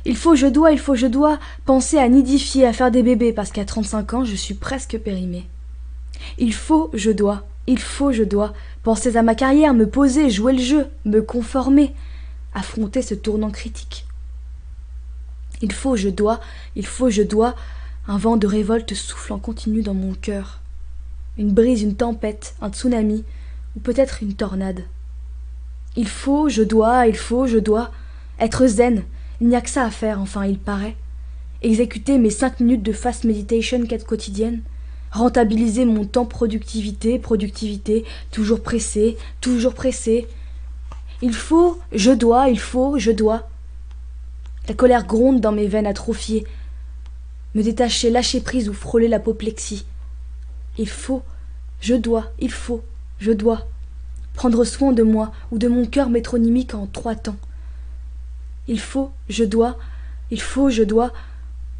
Il faut, je dois penser à nidifier, à faire des bébés, parce qu'à 35 ans, je suis presque périmée. Il faut, je dois penser à ma carrière, me poser, jouer le jeu, me conformer, affronter ce tournant critique. Il faut, je dois, un vent de révolte souffle en continu dans mon cœur. Une brise, une tempête, un tsunami, ou peut-être une tornade. Il faut, je dois être zen. Il n'y a que ça à faire, enfin, il paraît. Exécuter mes 5 minutes de fast meditation quotidienne. Rentabiliser mon temps productivité, toujours pressé. Il faut, je dois. La colère gronde dans mes veines atrophiées. Me détacher, lâcher prise ou frôler l'apoplexie. Il faut, je dois prendre soin de moi ou de mon cœur métronymique en 3 temps. Il faut, je dois,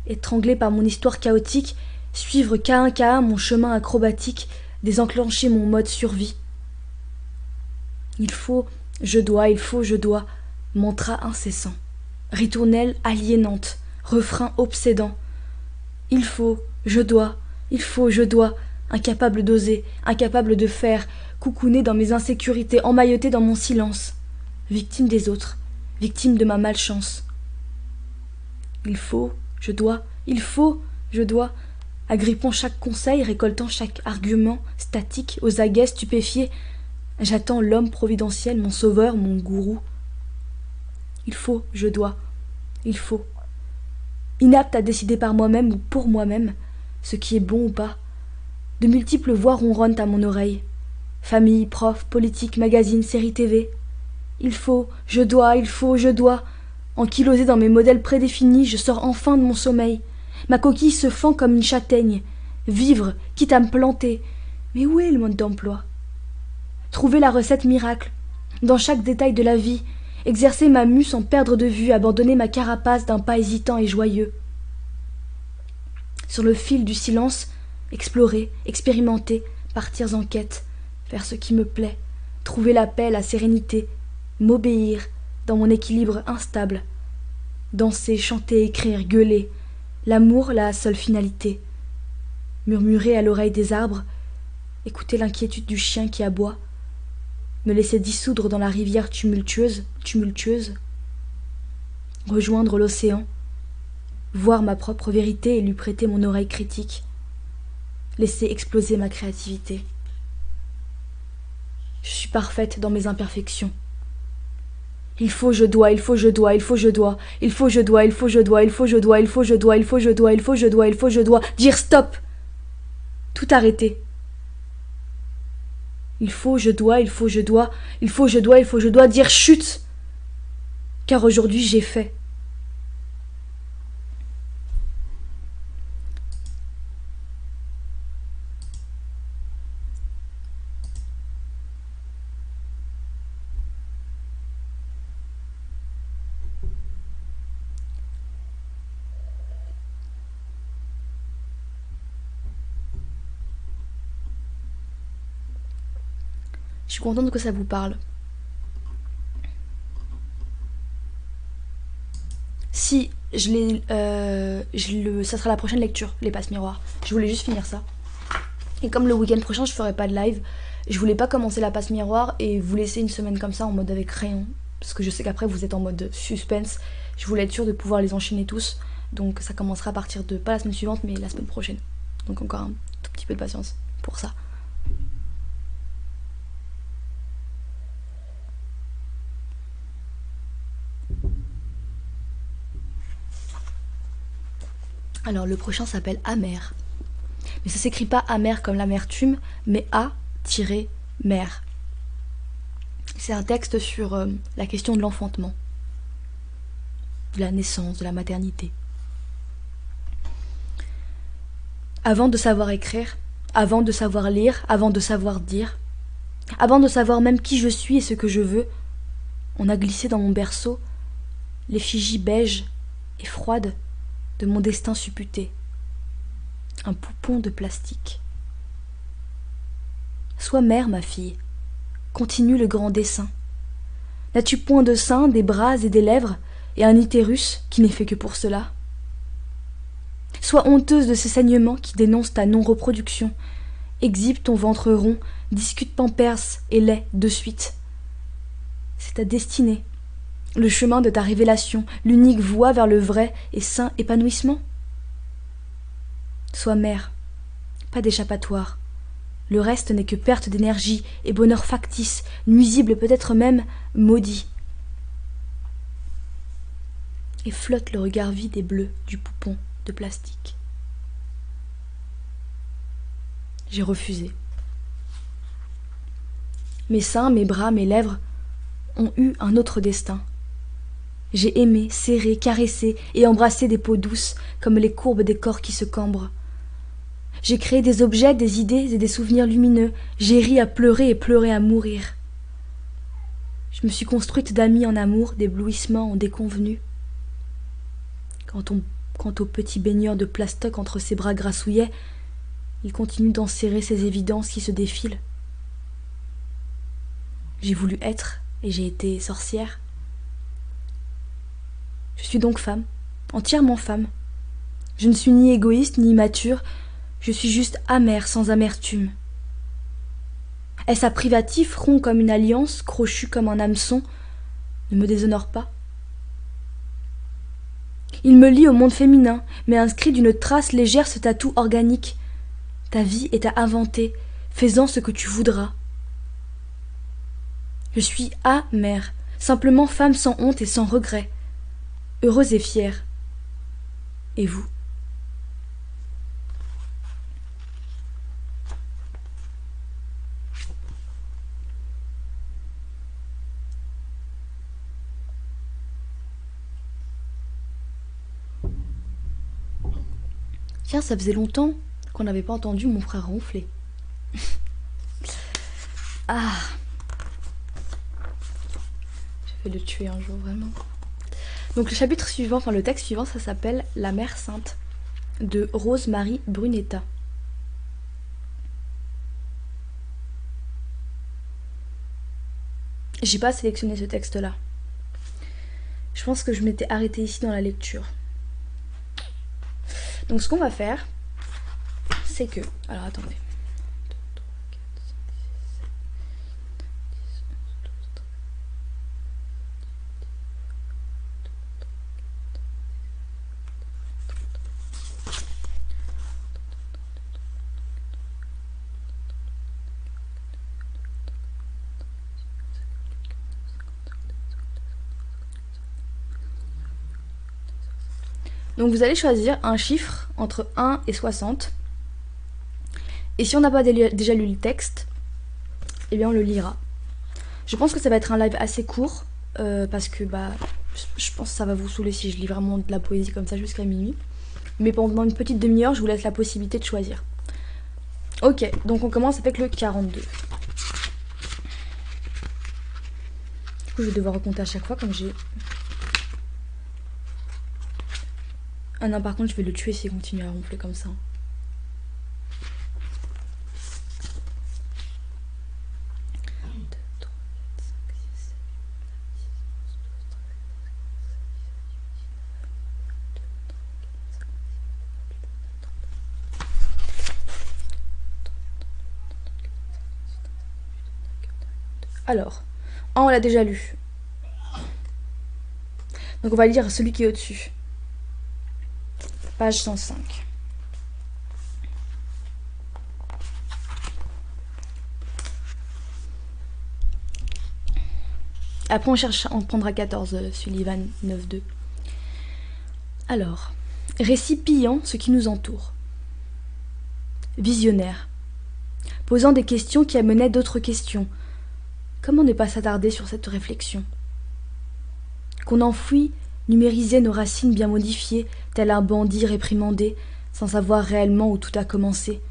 étranglé par mon histoire chaotique, suivre qu'à un mon chemin acrobatique, désenclencher mon mode survie. Il faut, je dois, mantra incessant, ritournelle aliénante, refrain obsédant. Il faut, je dois, incapable d'oser, incapable de faire, coucouné dans mes insécurités, emmailloté dans mon silence, victime des autres, victime de ma malchance. Il faut, je dois, agrippant chaque conseil, récoltant chaque argument, statique, aux aguets, stupéfié, j'attends l'homme providentiel, mon sauveur, mon gourou. Il faut, je dois, inapte à décider par moi-même ou pour moi-même, ce qui est bon ou pas. De multiples voix ronronnent à mon oreille. Famille, prof, politique, magazine, série TV. Il faut, je dois. Ankylosé dans mes modèles prédéfinis, je sors enfin de mon sommeil. Ma coquille se fend comme une châtaigne. Vivre, quitte à me planter. Mais où est le mode d'emploi? Trouver la recette miracle. Dans chaque détail de la vie. Exercer ma mue sans perdre de vue. Abandonner ma carapace d'un pas hésitant et joyeux. Sur le fil du silence, explorer, expérimenter, partir en quête. Faire ce qui me plaît. Trouver la paix, la sérénité. M'obéir dans mon équilibre instable. Danser, chanter, écrire, gueuler. L'amour, la seule finalité. Murmurer à l'oreille des arbres, écouter l'inquiétude du chien qui aboie, me laisser dissoudre dans la rivière tumultueuse, rejoindre l'océan, voir ma propre vérité et lui prêter mon oreille critique, laisser exploser ma créativité. Je suis parfaite dans mes imperfections. Il faut, je dois, dire stop, tout arrêter. Il faut, je dois dire chute, car aujourd'hui j'ai fait. Je suis contente que ça vous parle. Si, ça sera la prochaine lecture, les passes miroirs. Je voulais juste finir ça. Et comme le week-end prochain, je ferai pas de live, je voulais pas commencer la passe miroir et vous laisser une semaine comme ça en mode avec rayon. Parce que je sais qu'après, vous êtes en mode suspense. Je voulais être sûre de pouvoir les enchaîner tous. Donc ça commencera à partir de, pas la semaine suivante, mais la semaine prochaine. Donc encore un tout petit peu de patience pour ça. Alors le prochain s'appelle Amer. Mais ça s'écrit pas amer comme l'amertume, mais A-mer. C'est un texte sur la question de l'enfantement, de la naissance, de la maternité. Avant de savoir écrire, avant de savoir lire, avant de savoir dire, avant de savoir même qui je suis et ce que je veux, on a glissé dans mon berceau l'effigie beige et froide de mon destin supputé. Un poupon de plastique. Sois mère, ma fille. Continue le grand dessin. N'as-tu point de seins, des bras et des lèvres, et un utérus qui n'est fait que pour cela? Sois honteuse de ces saignements qui dénoncent ta non-reproduction. Exhibe ton ventre rond, discute pampers et lait de suite. C'est ta destinée, le chemin de ta révélation, l'unique voie vers le vrai et sain épanouissement. Sois mère, pas d'échappatoire. Le reste n'est que perte d'énergie et bonheur factice, nuisible peut-être même maudit. Et flotte le regard vide et bleu du poupon de plastique. J'ai refusé. Mes seins, mes bras, mes lèvres ont eu un autre destin. J'ai aimé, serré, caressé et embrassé des peaux douces comme les courbes des corps qui se cambrent. J'ai créé des objets, des idées et des souvenirs lumineux. J'ai ri à pleurer et pleuré à mourir. Je me suis construite d'amis en amour, d'éblouissements en déconvenus. Quant au petit baigneur de plastoc entre ses bras grassouillets, il continue d'enserrer ces évidences qui se défilent. J'ai voulu être et j'ai été sorcière. Je suis donc femme, entièrement femme. Je ne suis ni égoïste ni immature, je suis juste amère sans amertume. Est-ce à privatif, rond comme une alliance, crochu comme un hameçon, ne me déshonore pas? Il me lie au monde féminin, mais inscrit d'une trace légère ce tatou organique. Ta vie est à inventer, fais-en ce que tu voudras. Je suis amère, simplement femme sans honte et sans regret, heureuse et fière. Et vous? Tiens, ça faisait longtemps qu'on n'avait pas entendu mon frère ronfler. Ah, je vais le tuer un jour, vraiment. Donc le chapitre suivant, enfin le texte suivant, ça s'appelle La Mère Sainte de Rose-Marie Brunetta. J'ai pas sélectionné ce texte-là. Je pense que je m'étais arrêtée ici dans la lecture. Donc ce qu'on va faire, c'est que... Alors attendez. Donc vous allez choisir un chiffre entre 1 et 60. Et si on n'a pas déjà lu le texte, eh bien on le lira. Je pense que ça va être un live assez court, parce que je pense que ça va vous saouler si je lis vraiment de la poésie comme ça jusqu'à minuit. Mais pendant une petite demi-heure, je vous laisse la possibilité de choisir. Ok, donc on commence avec le 42. Du coup, je vais devoir recompter à chaque fois comme j'ai... Ah non, par contre, je vais le tuer s'il continue à ronfler comme ça. Alors, on l'a déjà lu. Donc on va lire celui qui est au-dessus. Page 105. Après on prendra 14, Sullivan 9.2. Alors, récit pillant ce qui nous entoure. Visionnaire. Posant des questions qui amenaient d'autres questions. Comment ne pas s'attarder sur cette réflexion? Qu'on enfouit, numérisait nos racines bien modifiées, tel un bandit réprimandé, sans savoir réellement où tout a commencé.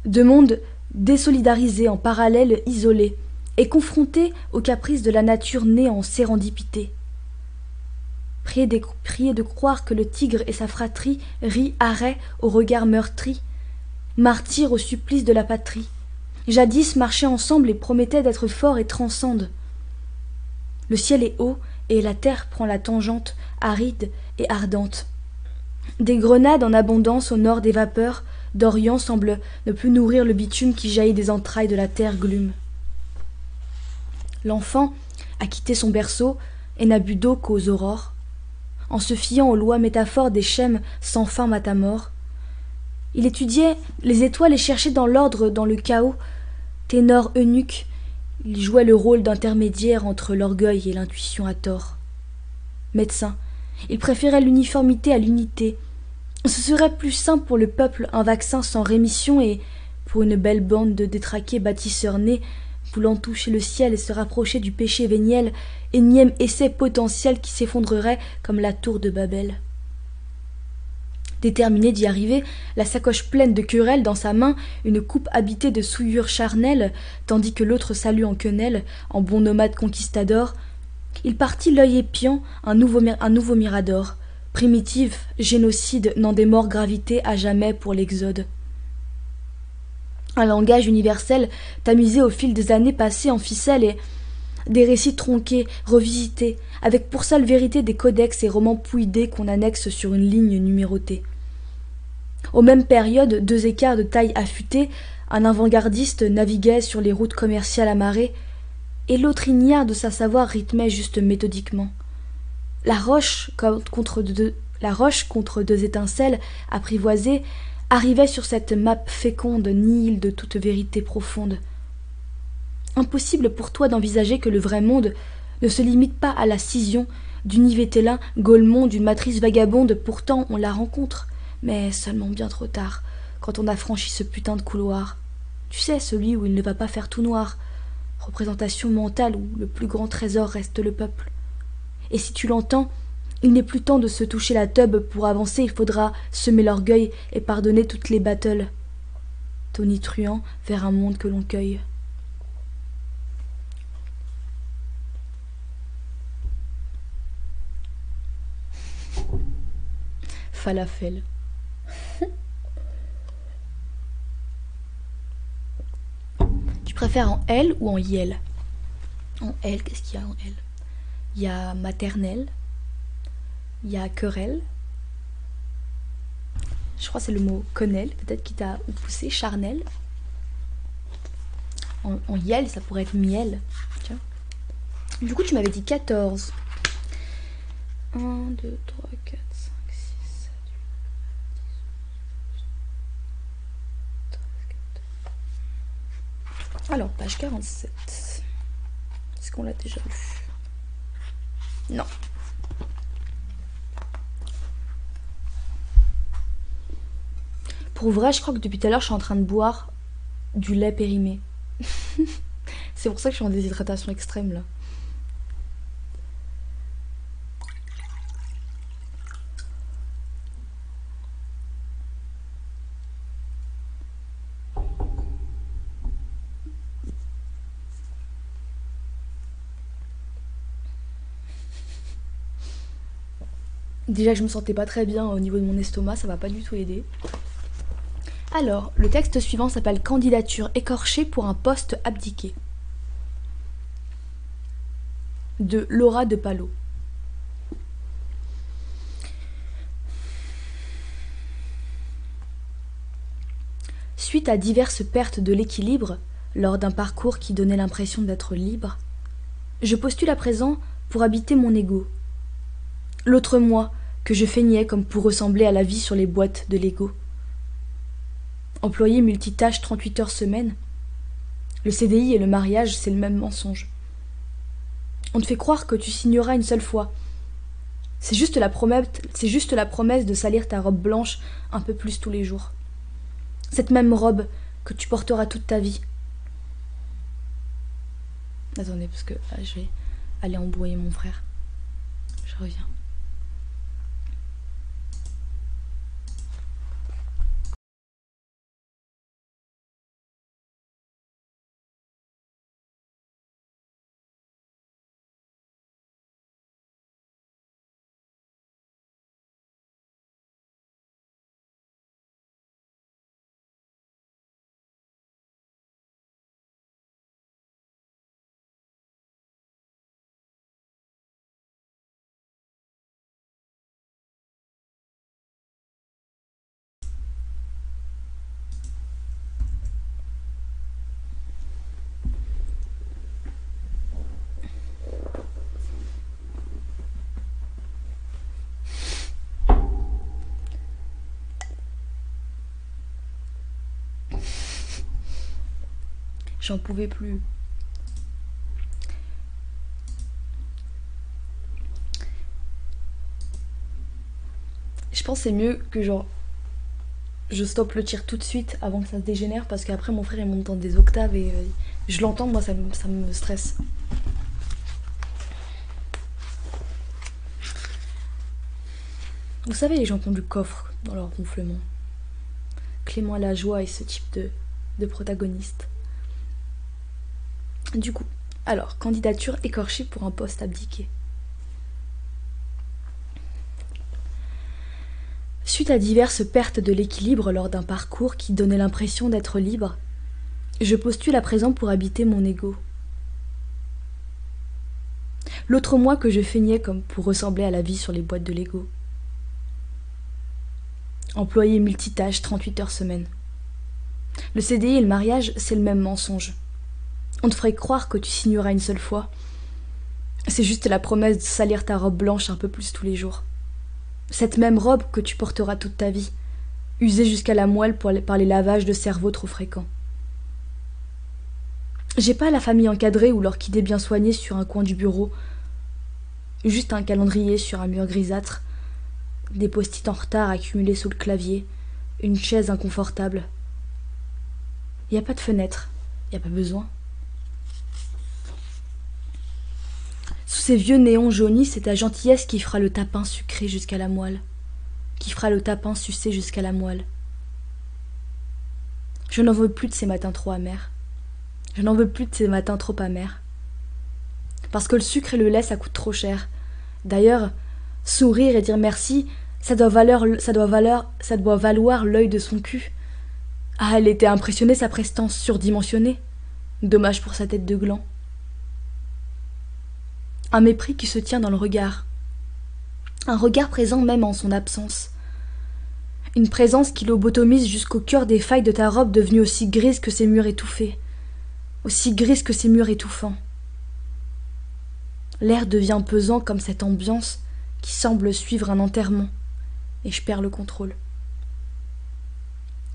Deux mondes désolidarisés en parallèle isolés, et confrontés aux caprices de la nature née en sérendipité. Priez de croire que le tigre et sa fratrie rient arrêt au regard meurtri, martyrs au supplice de la patrie. Jadis marchaient ensemble et promettaient d'être forts et transcendent. Le ciel est haut et la terre prend la tangente aride et ardente. Des grenades en abondance au nord des vapeurs d'Orient semblent ne plus nourrir le bitume qui jaillit des entrailles de la terre glume. L'enfant a quitté son berceau et n'a bu d'eau qu'aux aurores, en se fiant aux lois métaphores des schèmes sans fin matamores. Il étudiait les étoiles et cherchait dans l'ordre, dans le chaos. Ténor eunuque, il jouait le rôle d'intermédiaire entre l'orgueil et l'intuition à tort. Médecin, il préférait l'uniformité à l'unité. Ce serait plus simple pour le peuple un vaccin sans rémission et, pour une belle bande de détraqués bâtisseurs nés, voulant toucher le ciel et se rapprocher du péché véniel, énième essai potentiel qui s'effondrerait comme la tour de Babel. Déterminé d'y arriver, la sacoche pleine de querelles dans sa main, une coupe habitée de souillures charnelles, tandis que l'autre salue en quenelle, en bon nomade conquistador, il partit l'œil épiant, un nouveau mirador, primitif, génocide, n'en démord gravité à jamais pour l'exode. Un langage universel, tamisé au fil des années passées en ficelle et des récits tronqués, revisités, avec pour seule vérité des codex et romans pouidés qu'on annexe sur une ligne numérotée. Aux mêmes périodes, deux écarts de taille affûtée, un avant-gardiste naviguait sur les routes commerciales amarrées, et l'autre ignare de sa savoir rythmait juste méthodiquement. La roche contre deux étincelles apprivoisées arrivait sur cette map féconde, nihil de toute vérité profonde. Impossible pour toi d'envisager que le vrai monde ne se limite pas à la scission d'Univétélin, Golemont, d'une matrice vagabonde. Pourtant on la rencontre, mais seulement bien trop tard, quand on a franchi ce putain de couloir. Tu sais, celui où il ne va pas faire tout noir, représentation mentale où le plus grand trésor reste le peuple. Et si tu l'entends, il n'est plus temps de se toucher la teub pour avancer, il faudra semer l'orgueil et pardonner toutes les battles. Tonitruant vers un monde que l'on cueille. Falafel. Tu préfères en L ou en YEL? En L, qu'est-ce qu'il y a en L? Il y a maternelle, il y a querelle, je crois que c'est le mot quenelle, peut-être qui t'a poussé, charnel. En YEL, ça pourrait être miel. Tiens. Du coup, tu m'avais dit 14. 1, 2, 3, 4, 5, 6, 7, 8, 13, alors, page 47. Est-ce qu'on l'a déjà lu? Non. Pour vrai, je crois que depuis tout à l'heure, je suis en train de boire du lait périmé. C'est pour ça que je suis en déshydratation extrême, là. Déjà que je me sentais pas très bien au niveau de mon estomac, ça va pas du tout aider. Alors, le texte suivant s'appelle « Candidature écorchée pour un poste abdiqué » de Laura de Palot. Suite à diverses pertes de l'équilibre, lors d'un parcours qui donnait l'impression d'être libre, je postule à présent pour habiter mon ego. L'autre moi que je feignais comme pour ressembler à la vie sur les boîtes de Lego. Employé multitâche 38 heures semaine, le CDI et le mariage, c'est le même mensonge. On te fait croire que tu signeras une seule fois. C'est juste la promesse de salir ta robe blanche un peu plus tous les jours. Cette même robe que tu porteras toute ta vie. Attendez, parce que là, je vais aller embrouiller mon frère. Je reviens. J'en pouvais plus. Je pense que c'est mieux que je stoppe le tir tout de suite avant que ça se dégénère, parce qu'après mon frère il monte dans des octaves et je l'entends, moi ça me stresse. Vous savez, les gens qui ont du coffre dans leur ronflement. Clément Lajoie est ce type de protagoniste. Du coup, alors, candidature écorchée pour un poste abdiqué. Suite à diverses pertes de l'équilibre lors d'un parcours qui donnait l'impression d'être libre, je postule à présent pour habiter mon ego. L'autre moi que je feignais comme pour ressembler à la vie sur les boîtes de Lego. Employé multitâche 38 heures semaine. Le CDI et le mariage, c'est le même mensonge. On te ferait croire que tu signeras une seule fois. C'est juste la promesse de salir ta robe blanche un peu plus tous les jours. Cette même robe que tu porteras toute ta vie, usée jusqu'à la moelle par les lavages de cerveau trop fréquents. J'ai pas la famille encadrée ou l'orchidée bien soignée sur un coin du bureau, juste un calendrier sur un mur grisâtre, des post-it en retard accumulés sous le clavier, une chaise inconfortable. Y a pas de fenêtre, y a pas besoin. Sous ces vieux néons jaunis, c'est ta gentillesse qui fera le tapin sucré jusqu'à la moelle, qui fera le tapin sucé jusqu'à la moelle. Je n'en veux plus de ces matins trop amers. Je n'en veux plus de ces matins trop amers. Parce que le sucre et le lait, ça coûte trop cher. D'ailleurs, sourire et dire merci, ça doit valoir l'œil de son cul. Ah, elle était impressionnée, sa prestance surdimensionnée. Dommage pour sa tête de gland. Un mépris qui se tient dans le regard. Un regard présent même en son absence. Une présence qui lobotomise jusqu'au cœur des failles de ta robe devenue aussi grise que ses murs étouffés. Aussi grise que ses murs étouffants. L'air devient pesant comme cette ambiance qui semble suivre un enterrement, et je perds le contrôle.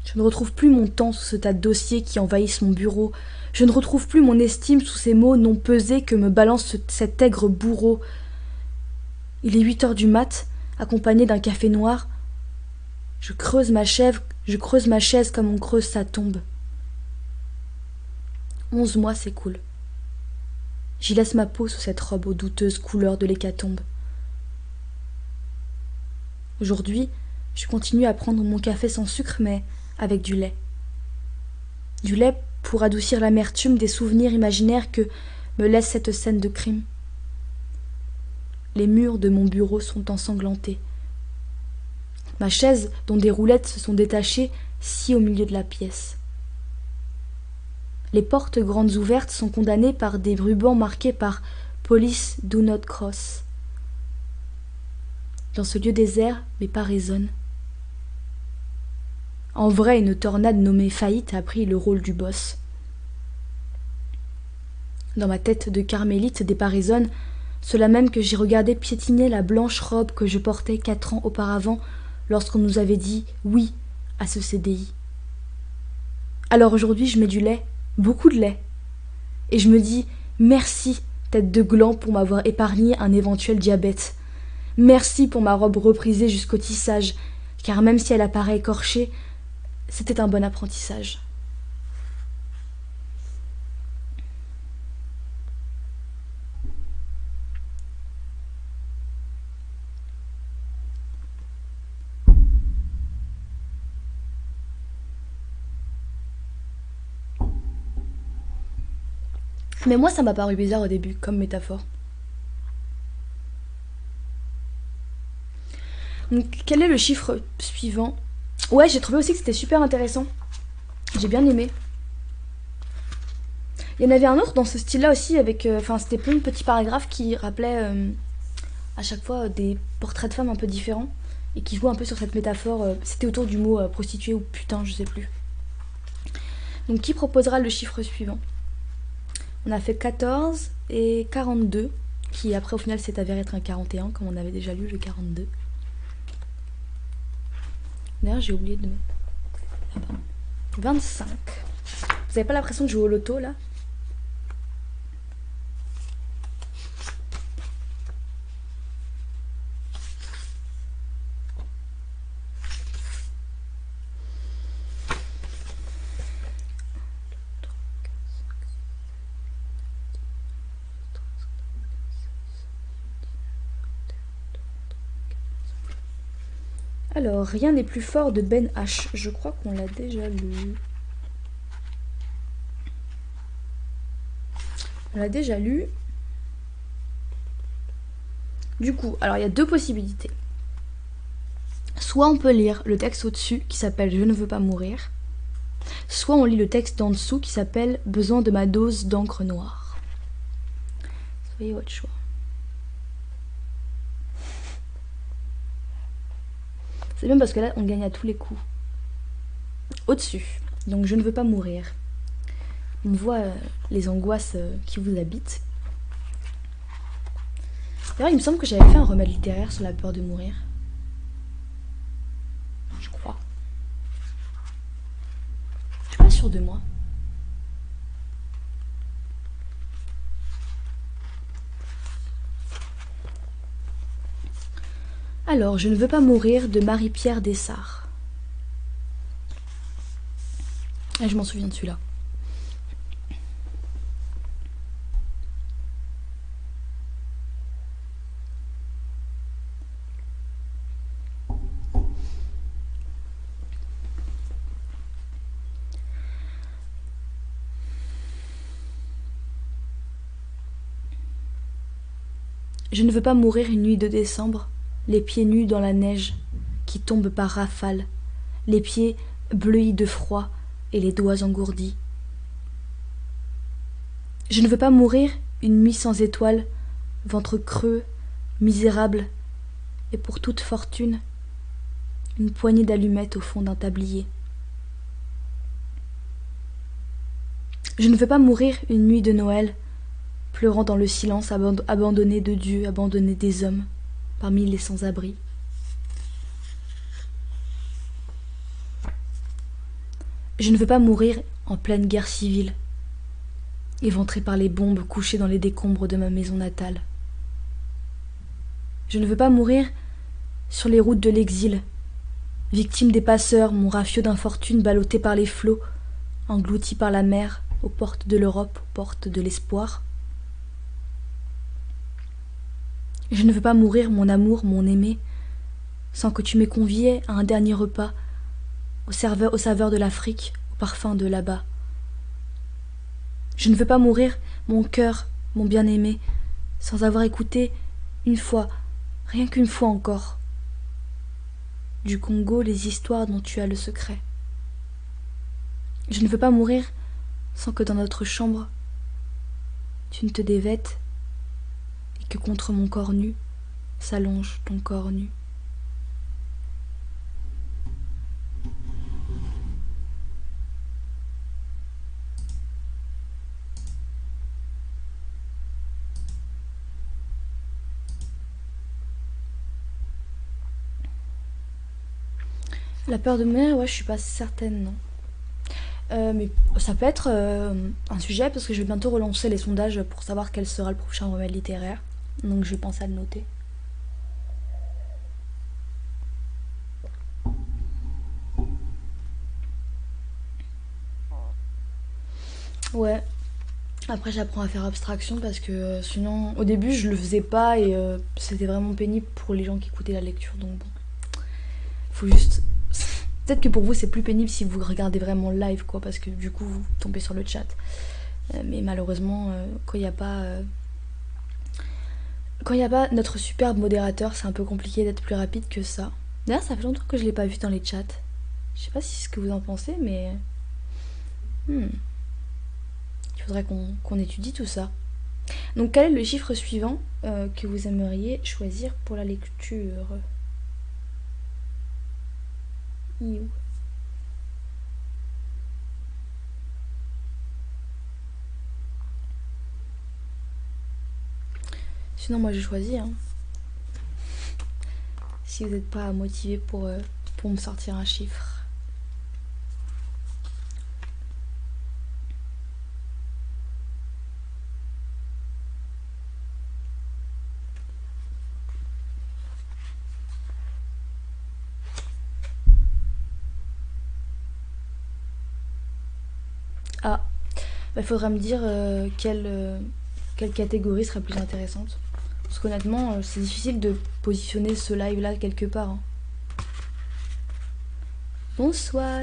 Je ne retrouve plus mon temps sous ce tas de dossiers qui envahissent mon bureau. Je ne retrouve plus mon estime sous ces mots non pesés que me balance cet aigre bourreau. Il est 8 heures du mat, accompagné d'un café noir. Je creuse ma chaise comme on creuse sa tombe. 11 mois s'écoulent. J'y laisse ma peau sous cette robe aux douteuses couleurs de l'hécatombe. Aujourd'hui, je continue à prendre mon café sans sucre, mais avec du lait. Du lait pour adoucir l'amertume des souvenirs imaginaires que me laisse cette scène de crime. Les murs de mon bureau sont ensanglantés. Ma chaise, dont des roulettes se sont détachées, scie au milieu de la pièce. Les portes grandes ouvertes sont condamnées par des rubans marqués par « Police do not cross ». Dans ce lieu désert, mes pas résonnent. En vrai, une tornade nommée faillite a pris le rôle du boss. dans ma tête de carmélite déparisonne, cela même que j'ai regardé piétiner la blanche robe que je portais 4 ans auparavant lorsqu'on nous avait dit oui à ce CDI. Alors aujourd'hui je mets du lait, beaucoup de lait, et je me dis merci tête de gland pour m'avoir épargné un éventuel diabète. Merci pour ma robe reprisée jusqu'au tissage, car même si elle apparaît écorchée, c'était un bon apprentissage. Mais moi, ça m'a paru bizarre au début, comme métaphore. Donc, quel est le chiffre suivant? Ouais, j'ai trouvé aussi que c'était super intéressant. J'ai bien aimé. Il y en avait un autre dans ce style-là aussi, avec, c'était plein de petits paragraphes qui rappelaient à chaque fois des portraits de femmes un peu différents et qui jouaient un peu sur cette métaphore. C'était autour du mot prostituée ou putain, je sais plus. Donc, qui proposera le chiffre suivant? On a fait 14 et 42, qui après au final s'est avéré être un 41, comme on avait déjà lu le 42. D'ailleurs, j'ai oublié de mettre. Ah, pardon. 25. Vous avez pas l'impression de jouer au loto là? Alors, rien n'est plus fort de Ben H. Je crois qu'on l'a déjà lu. On l'a déjà lu. Du coup, alors il y a deux possibilités. Soit on peut lire le texte au-dessus qui s'appelle Je ne veux pas mourir. Soit on lit le texte d'en dessous qui s'appelle Besoin de ma dose d'encre noire. Soyez votre choix. C'est bien parce que là, on gagne à tous les coups. Au-dessus, donc je ne veux pas mourir. On voit les angoisses qui vous habitent. D'ailleurs, il me semble que j'avais fait un remède littéraire sur la peur de mourir. Je crois. Je suis pas sûre de moi. Alors, Je ne veux pas mourir de Marie-Pierre Dessart. Ah, je m'en souviens de celui-là. Je ne veux pas mourir une nuit de décembre, les pieds nus dans la neige qui tombe par rafales, les pieds bleuis de froid et les doigts engourdis. Je ne veux pas mourir une nuit sans étoiles, ventre creux, misérable, et pour toute fortune, une poignée d'allumettes au fond d'un tablier. Je ne veux pas mourir une nuit de Noël, pleurant dans le silence, abandonné de Dieu, abandonné des hommes, parmi les sans-abri. Je ne veux pas mourir en pleine guerre civile, éventré par les bombes couchées dans les décombres de ma maison natale. Je ne veux pas mourir sur les routes de l'exil, victime des passeurs, mon rafio d'infortune ballotté par les flots, englouti par la mer, aux portes de l'Europe, aux portes de l'espoir. Je ne veux pas mourir, mon amour, mon aimé, sans que tu m'aies convié à un dernier repas, aux saveurs de l'Afrique, au parfum de là-bas. Je ne veux pas mourir, mon cœur, mon bien-aimé, sans avoir écouté une fois, rien qu'une fois encore, du Congo les histoires dont tu as le secret. Je ne veux pas mourir sans que dans notre chambre, tu ne te dévêtes et que contre mon corps nu s'allonge ton corps nu. La peur de mourir, ouais, je suis pas certaine, non. Mais ça peut être un sujet parce que je vais bientôt relancer les sondages pour savoir quel sera le prochain remède littéraire. Donc je pense à le noter. Ouais. Après j'apprends à faire abstraction parce que sinon au début je le faisais pas et c'était vraiment pénible pour les gens qui écoutaient la lecture. Donc bon, faut juste... Peut-être que pour vous c'est plus pénible si vous regardez vraiment le live quoi parce que du coup vous tombez sur le chat. Mais malheureusement quand il n'y a pas... Quand il n'y a pas notre superbe modérateur, c'est un peu compliqué d'être plus rapide que ça. D'ailleurs, ça fait longtemps que je l'ai pas vu dans les chats. Je sais pas si c'est ce que vous en pensez, mais il faudrait qu'on étudie tout ça. Donc, quel est le chiffre suivant que vous aimeriez choisir pour la lecture? Iou. Sinon, moi j'ai choisi. Hein. Si vous n'êtes pas motivé pour me sortir un chiffre. Ah, il faudra me dire quelle catégorie serait plus intéressante. Parce qu'honnêtement, c'est difficile de positionner ce live là quelque part. Hein. Bonsoir.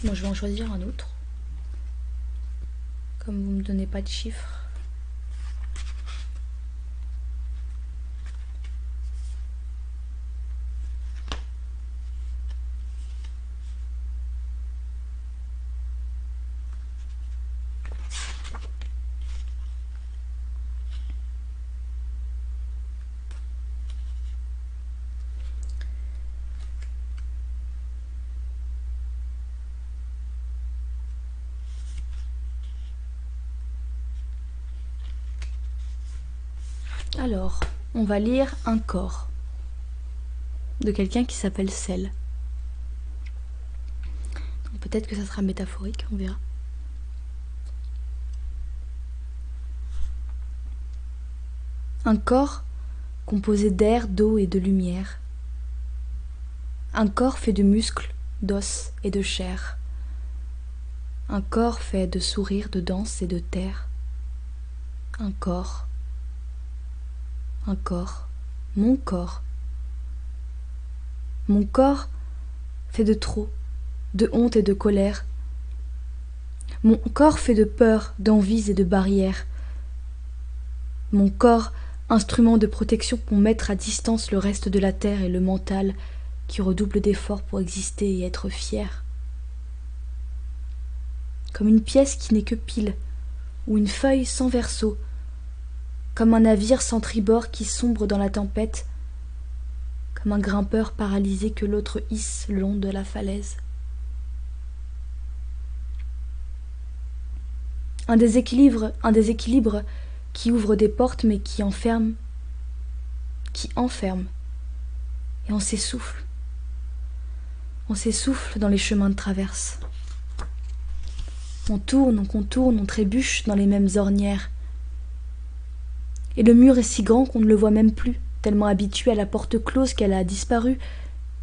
Moi je vais en choisir un autre. Comme vous me donnez pas de chiffres. Alors, on va lire Un corps de quelqu'un qui s'appelle Cell. Peut-être que ça sera métaphorique, on verra. Un corps composé d'air, d'eau et de lumière. Un corps fait de muscles, d'os et de chair. Un corps fait de sourires, de danse et de terre. Un corps, mon corps. Mon corps fait de trop, de honte et de colère. Mon corps fait de peur, d'envies et de barrières. Mon corps, instrument de protection pour mettre à distance le reste de la terre et le mental qui redouble d'efforts pour exister et être fier. Comme une pièce qui n'est que pile, ou une feuille sans verso, comme un navire sans tribord qui sombre dans la tempête, comme un grimpeur paralysé que l'autre hisse le long de la falaise. Un déséquilibre qui ouvre des portes mais qui enferme, et on s'essouffle. On s'essouffle dans les chemins de traverse. On tourne, on contourne, on trébuche dans les mêmes ornières. Et le mur est si grand qu'on ne le voit même plus, tellement habitué à la porte close qu'elle a disparu,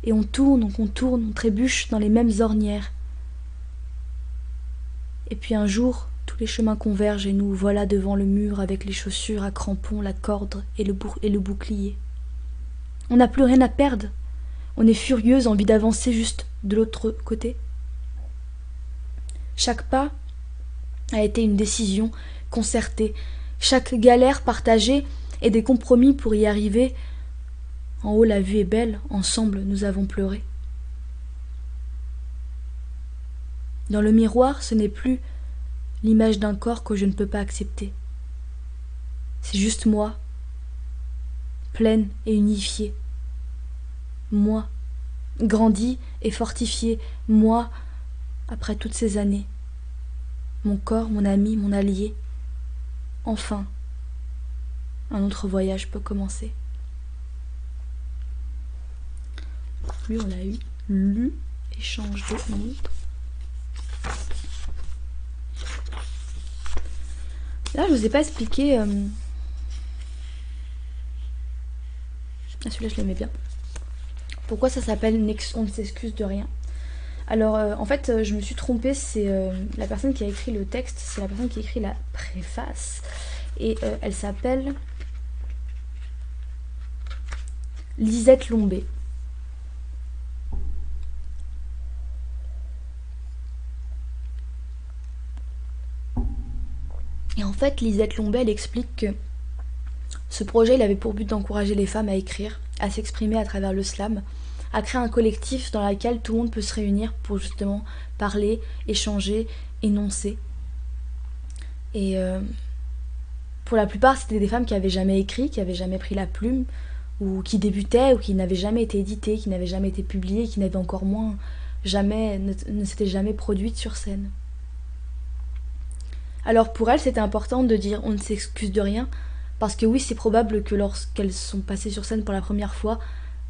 et on tourne, on contourne, on trébuche dans les mêmes ornières. Et puis un jour, tous les chemins convergent et nous voilà devant le mur avec les chaussures à crampons, la corde et le bouclier. On n'a plus rien à perdre. On est furieuse, envie d'avancer juste de l'autre côté. Chaque pas a été une décision concertée, chaque galère partagée et des compromis pour y arriver. En haut, la vue est belle, ensemble, nous avons pleuré. Dans le miroir, ce n'est plus l'image d'un corps que je ne peux pas accepter. C'est juste moi, pleine et unifiée. Moi, grandie et fortifiée, moi, après toutes ces années. Mon corps, mon ami, mon allié. Enfin, un autre voyage peut commencer. Lui, on l'a eu. Lu, échange de montres. Là, je vous ai pas expliqué. Ah, celui-là, je l'aimais bien. Pourquoi ça s'appelle On ne s'excuse de rien. Alors, en fait, je me suis trompée. C'est la personne qui a écrit le texte, c'est la personne qui a écrit la préface. Et elle s'appelle Lisette Lombé. Et en fait, Lisette Lombé, elle explique que ce projet, il avait pour but d'encourager les femmes à écrire, à s'exprimer à travers le slam, à créer un collectif dans lequel tout le monde peut se réunir pour justement parler, échanger, énoncer. Et pour la plupart, c'était des femmes qui n'avaient jamais écrit, qui n'avaient jamais pris la plume, ou qui débutaient, ou qui n'avaient jamais été éditées, qui n'avaient jamais été publiées, qui n'avaient encore moins ne s'étaient jamais produites sur scène. Alors pour elles, c'était important de dire on ne s'excuse de rien, parce que oui, c'est probable que lorsqu'elles sont passées sur scène pour la première fois,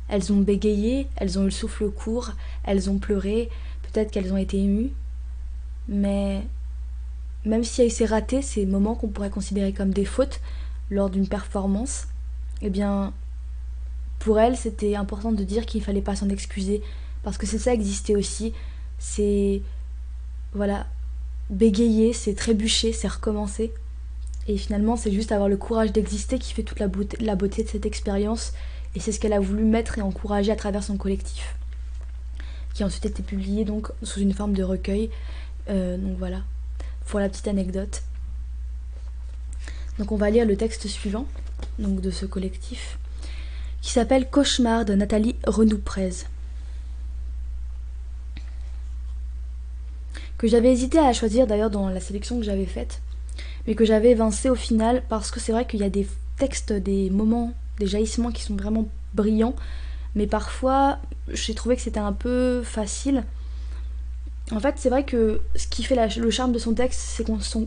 elles ont bégayé, elles ont eu le souffle court, elles ont pleuré, peut-être qu'elles ont été émues, mais même si c'est raté, ces moments qu'on pourrait considérer comme des fautes lors d'une performance, eh bien, pour elles, c'était important de dire qu'il ne fallait pas s'en excuser, parce que c'est ça exister aussi, c'est, voilà, bégayer, c'est trébucher, c'est recommencer. Et finalement, c'est juste avoir le courage d'exister qui fait toute la beauté de cette expérience. Et c'est ce qu'elle a voulu mettre et encourager à travers son collectif, qui a ensuite été publié donc sous une forme de recueil. Donc voilà, pour la petite anecdote. Donc on va lire le texte suivant, donc de ce collectif, qui s'appelle Cauchemar de Nathalie Renou-Prez. Que j'avais hésité à choisir d'ailleurs dans la sélection que j'avais faite, mais que j'avais évincé au final parce que c'est vrai qu'il y a des textes, des moments, des jaillissements qui sont vraiment brillants, mais parfois j'ai trouvé que c'était un peu facile. En fait, c'est vrai que ce qui fait le charme de son texte,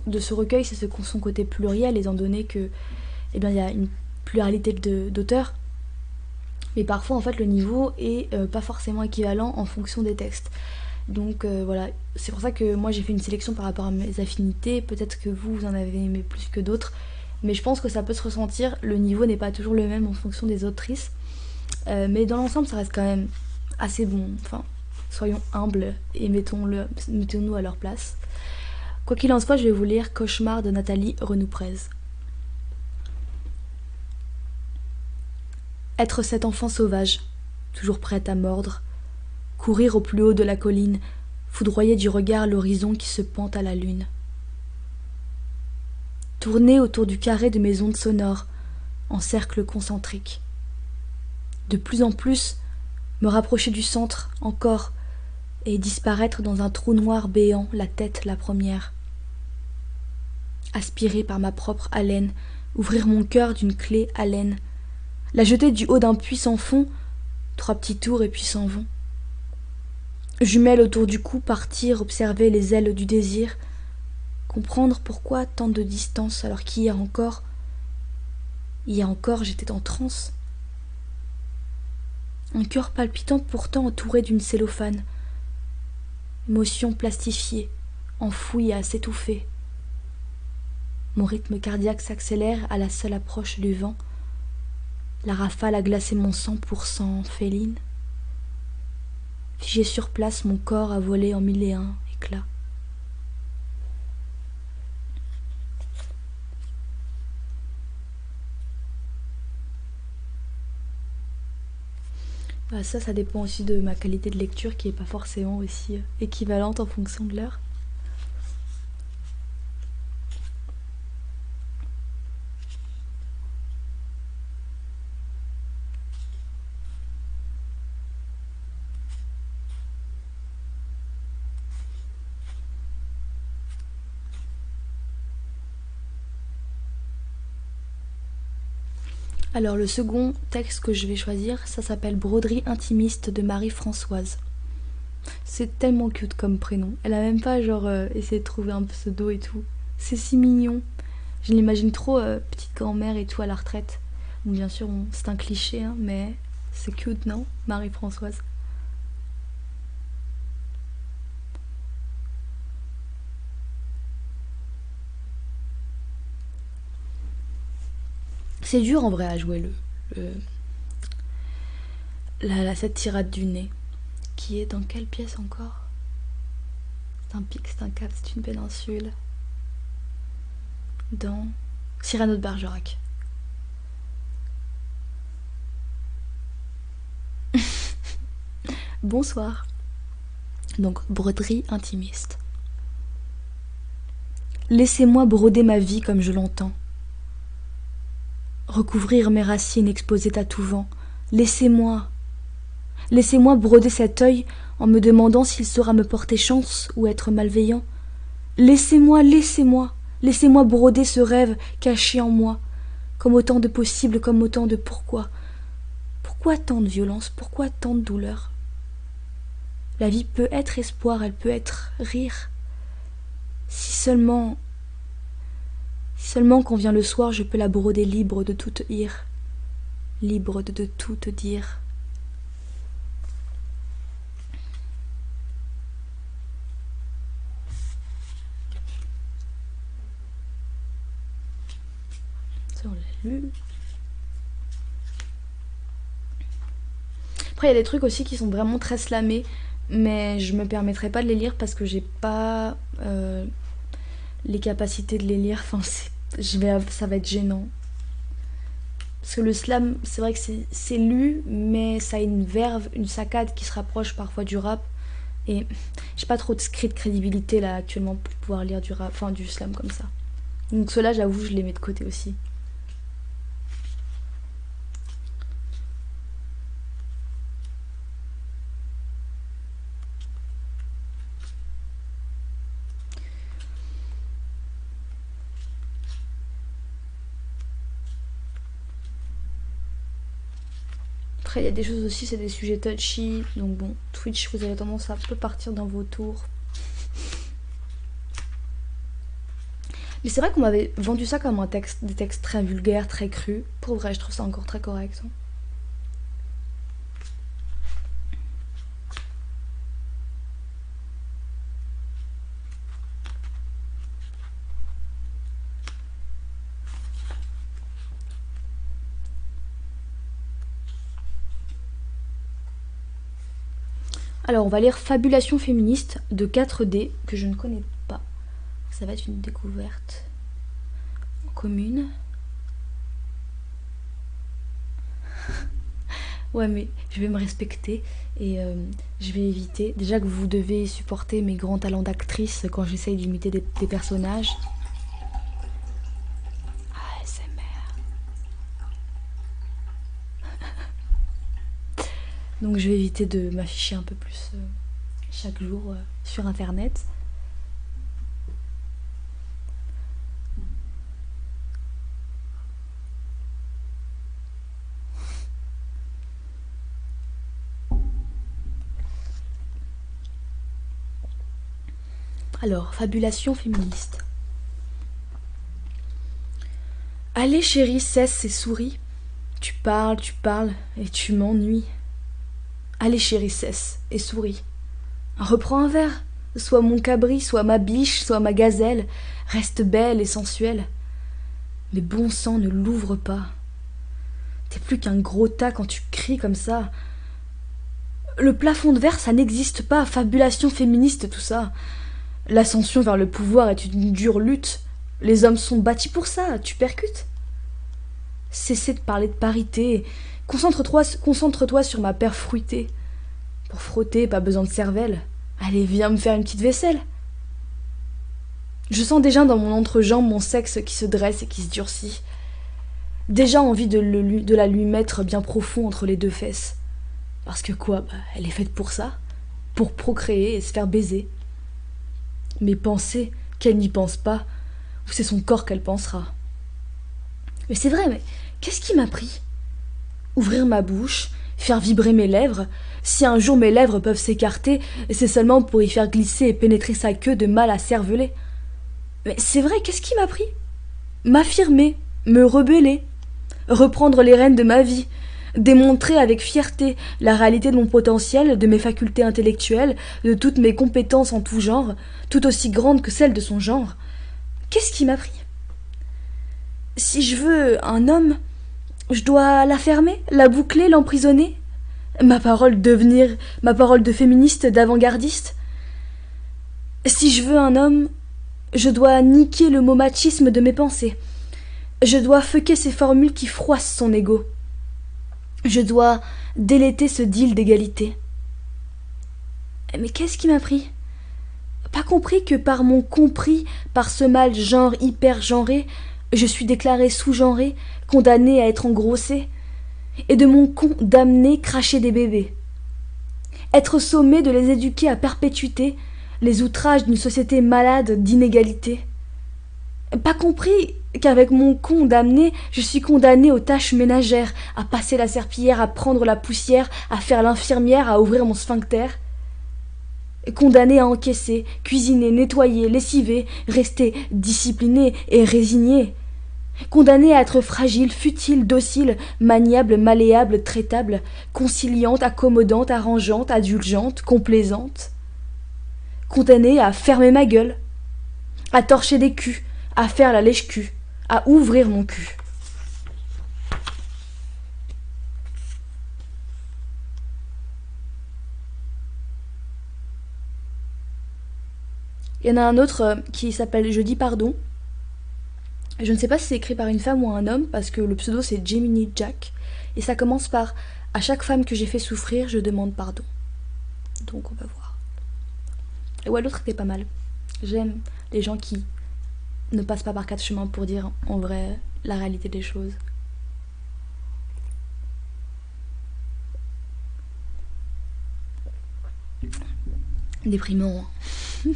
de ce recueil, c'est son côté pluriel, étant donné que, eh bien, il y a une pluralité d'auteurs, mais parfois en fait le niveau est pas forcément équivalent en fonction des textes. Donc voilà, c'est pour ça que moi j'ai fait une sélection par rapport à mes affinités. Peut-être que vous en avez aimé plus que d'autres, mais je pense que ça peut se ressentir. Le niveau n'est pas toujours le même en fonction des autrices, mais dans l'ensemble ça reste quand même assez bon. Enfin, soyons humbles et mettons-nous à leur place. Quoi qu'il en soit, je vais vous lire Cauchemar de Nathalie Renou-Prez. Être cet enfant sauvage, toujours prête à mordre, courir au plus haut de la colline, foudroyer du regard l'horizon qui se pend à la lune. Tourner autour du carré de mes ondes sonores, en cercle concentrique. De plus en plus, me rapprocher du centre, encore, et disparaître dans un trou noir béant, la tête la première. Aspirer par ma propre haleine, ouvrir mon cœur d'une clé haleine, la jeter du haut d'un puits sans fond, 3 petits tours et puis s'en vont. Jumelles autour du cou, partir, observer les ailes du désir, comprendre pourquoi tant de distance alors qu'hier encore j'étais en transe. Un cœur palpitant pourtant entouré d'une cellophane, émotion plastifiée, enfouie à s'étouffer. Mon rythme cardiaque s'accélère à la seule approche du vent, la rafale a glacé mon sang pour sang féline. Figé sur place, mon corps a volé en 1001 éclats. Bah ça dépend aussi de ma qualité de lecture qui n'est pas forcément aussi équivalente en fonction de l'heure. Alors le second texte que je vais choisir, ça s'appelle Broderie intimiste de Marie-Françoise. C'est tellement cute comme prénom. Elle a même pas genre essayé de trouver un pseudo et tout. C'est si mignon. Je l'imagine trop petite petite grand-mère et tout à la retraite. Bon, bien sûr, c'est un cliché, hein, mais c'est cute, non, Marie-Françoise? C'est dur en vrai à jouer le- cette tirade du nez. Qui est dans quelle pièce encore? C'est un pic, c'est un cap, c'est une péninsule. Dans Cyrano de Bergerac. Bonsoir. Donc, broderie intimiste. Laissez-moi broder ma vie comme je l'entends. Recouvrir mes racines exposées à tout vent. Laissez-moi. Laissez-moi broder cet œil en me demandant s'il saura me porter chance ou être malveillant. Laissez-moi, laissez-moi. Laissez-moi broder ce rêve caché en moi, comme autant de possibles, comme autant de pourquoi. Pourquoi tant de violence? Pourquoi tant de douleur? La vie peut être espoir, elle peut être rire. Si seulement quand vient le soir, je peux la broder libre de toute ire, libre de tout te dire. Ça, on l'a lu. Après, il y a des trucs aussi qui sont vraiment très slamés, mais je me permettrai pas de les lire parce que j'ai pas les capacités de les lire. Enfin, ça va être gênant. Parce que le slam, c'est vrai que c'est lu, mais ça a une verve, une saccade qui se rapproche parfois du rap. Et j'ai pas trop de crédibilité là actuellement pour pouvoir lire du rap, enfin du slam comme ça. Donc ceux-là, j'avoue, je les mets de côté aussi. Après, il y a des choses aussi, c'est des sujets touchy. Donc bon, Twitch, vous avez tendance à un peu partir dans vos tours. Mais c'est vrai qu'on m'avait vendu ça comme des textes très vulgaires, très crus. Pour vrai, je trouve ça encore très correct. Alors, on va lire Fabulation féministe de 4D, que je ne connais pas. Ça va être une découverte commune. Ouais, mais je vais me respecter et je vais éviter. Déjà que vous devez supporter mes grands talents d'actrice quand j'essaye d'imiter des personnages. ASMR. Donc je vais éviter de m'afficher un peu plus chaque jour sur internet. Alors, fabulation féministe. Allez chérie, cesse et souris. Tu parles et tu m'ennuies. Allez chérie, cesse et souris. Reprends un verre. Sois mon cabri, sois ma biche, sois ma gazelle. Reste belle et sensuelle. Mais bon sang, ne l'ouvre pas. T'es plus qu'un gros tas quand tu cries comme ça. Le plafond de verre, ça n'existe pas. Fabulation féministe, tout ça. L'ascension vers le pouvoir est une dure lutte. Les hommes sont bâtis pour ça, tu percutes. Cessez de parler de parité. Concentre-toi sur ma paire fruitée. Pour frotter, pas besoin de cervelle. Allez, viens me faire une petite vaisselle. Je sens déjà dans mon entrejambe mon sexe qui se dresse et qui se durcit. Déjà envie de la lui mettre bien profond entre les deux fesses. Parce que quoi, elle est faite pour ça. Pour procréer et se faire baiser. Mais penser qu'elle n'y pense pas, ou c'est son corps qu'elle pensera. Mais c'est vrai, mais qu'est-ce qui m'a pris? Ouvrir ma bouche, faire vibrer mes lèvres. Si un jour mes lèvres peuvent s'écarter, c'est seulement pour y faire glisser et pénétrer sa queue de mâle à cerveler. Mais c'est vrai, qu'est-ce qui m'a pris? M'affirmer, me rebeller, reprendre les rênes de ma vie, démontrer avec fierté la réalité de mon potentiel, de mes facultés intellectuelles, de toutes mes compétences en tout genre, tout aussi grandes que celles de son genre. Qu'est-ce qui m'a pris? Si je veux un homme, je dois la fermer, la boucler, l'emprisonner? Ma parole de féministe, d'avant-gardiste? Si je veux un homme, je dois niquer le mot machisme de mes pensées. Je dois fucker ces formules qui froissent son ego. Je dois délaiter ce deal d'égalité. Mais qu'est-ce qui m'a pris? Pas compris que par mon compris, par ce mal genre hyper-genré, je suis déclarée sous-genrée, condamnée à être engrossée, et de mon condamné cracher des bébés. Être sommée de les éduquer à perpétuité, les outrages d'une société malade d'inégalité. Pas compris qu'avec mon condamné, je suis condamnée aux tâches ménagères, à passer la serpillière, à prendre la poussière, à faire l'infirmière, à ouvrir mon sphincter. Condamnée à encaisser, cuisiner, nettoyer, lessiver, rester disciplinée et résignée. Condamnée à être fragile, futile, docile, maniable, malléable, traitable, conciliante, accommodante, arrangeante, indulgente, complaisante. Condamnée à fermer ma gueule, à torcher des culs, à faire la lèche-cul, à ouvrir mon cul. Il y en a un autre qui s'appelle Je dis pardon. Je ne sais pas si c'est écrit par une femme ou un homme, parce que le pseudo c'est Gemini Jack, et ça commence par « À chaque femme que j'ai fait souffrir, je demande pardon ». Donc on va voir. Et ouais, l'autre était pas mal. J'aime les gens qui ne passent pas par quatre chemins pour dire en vrai la réalité des choses. Déprimant. Hein.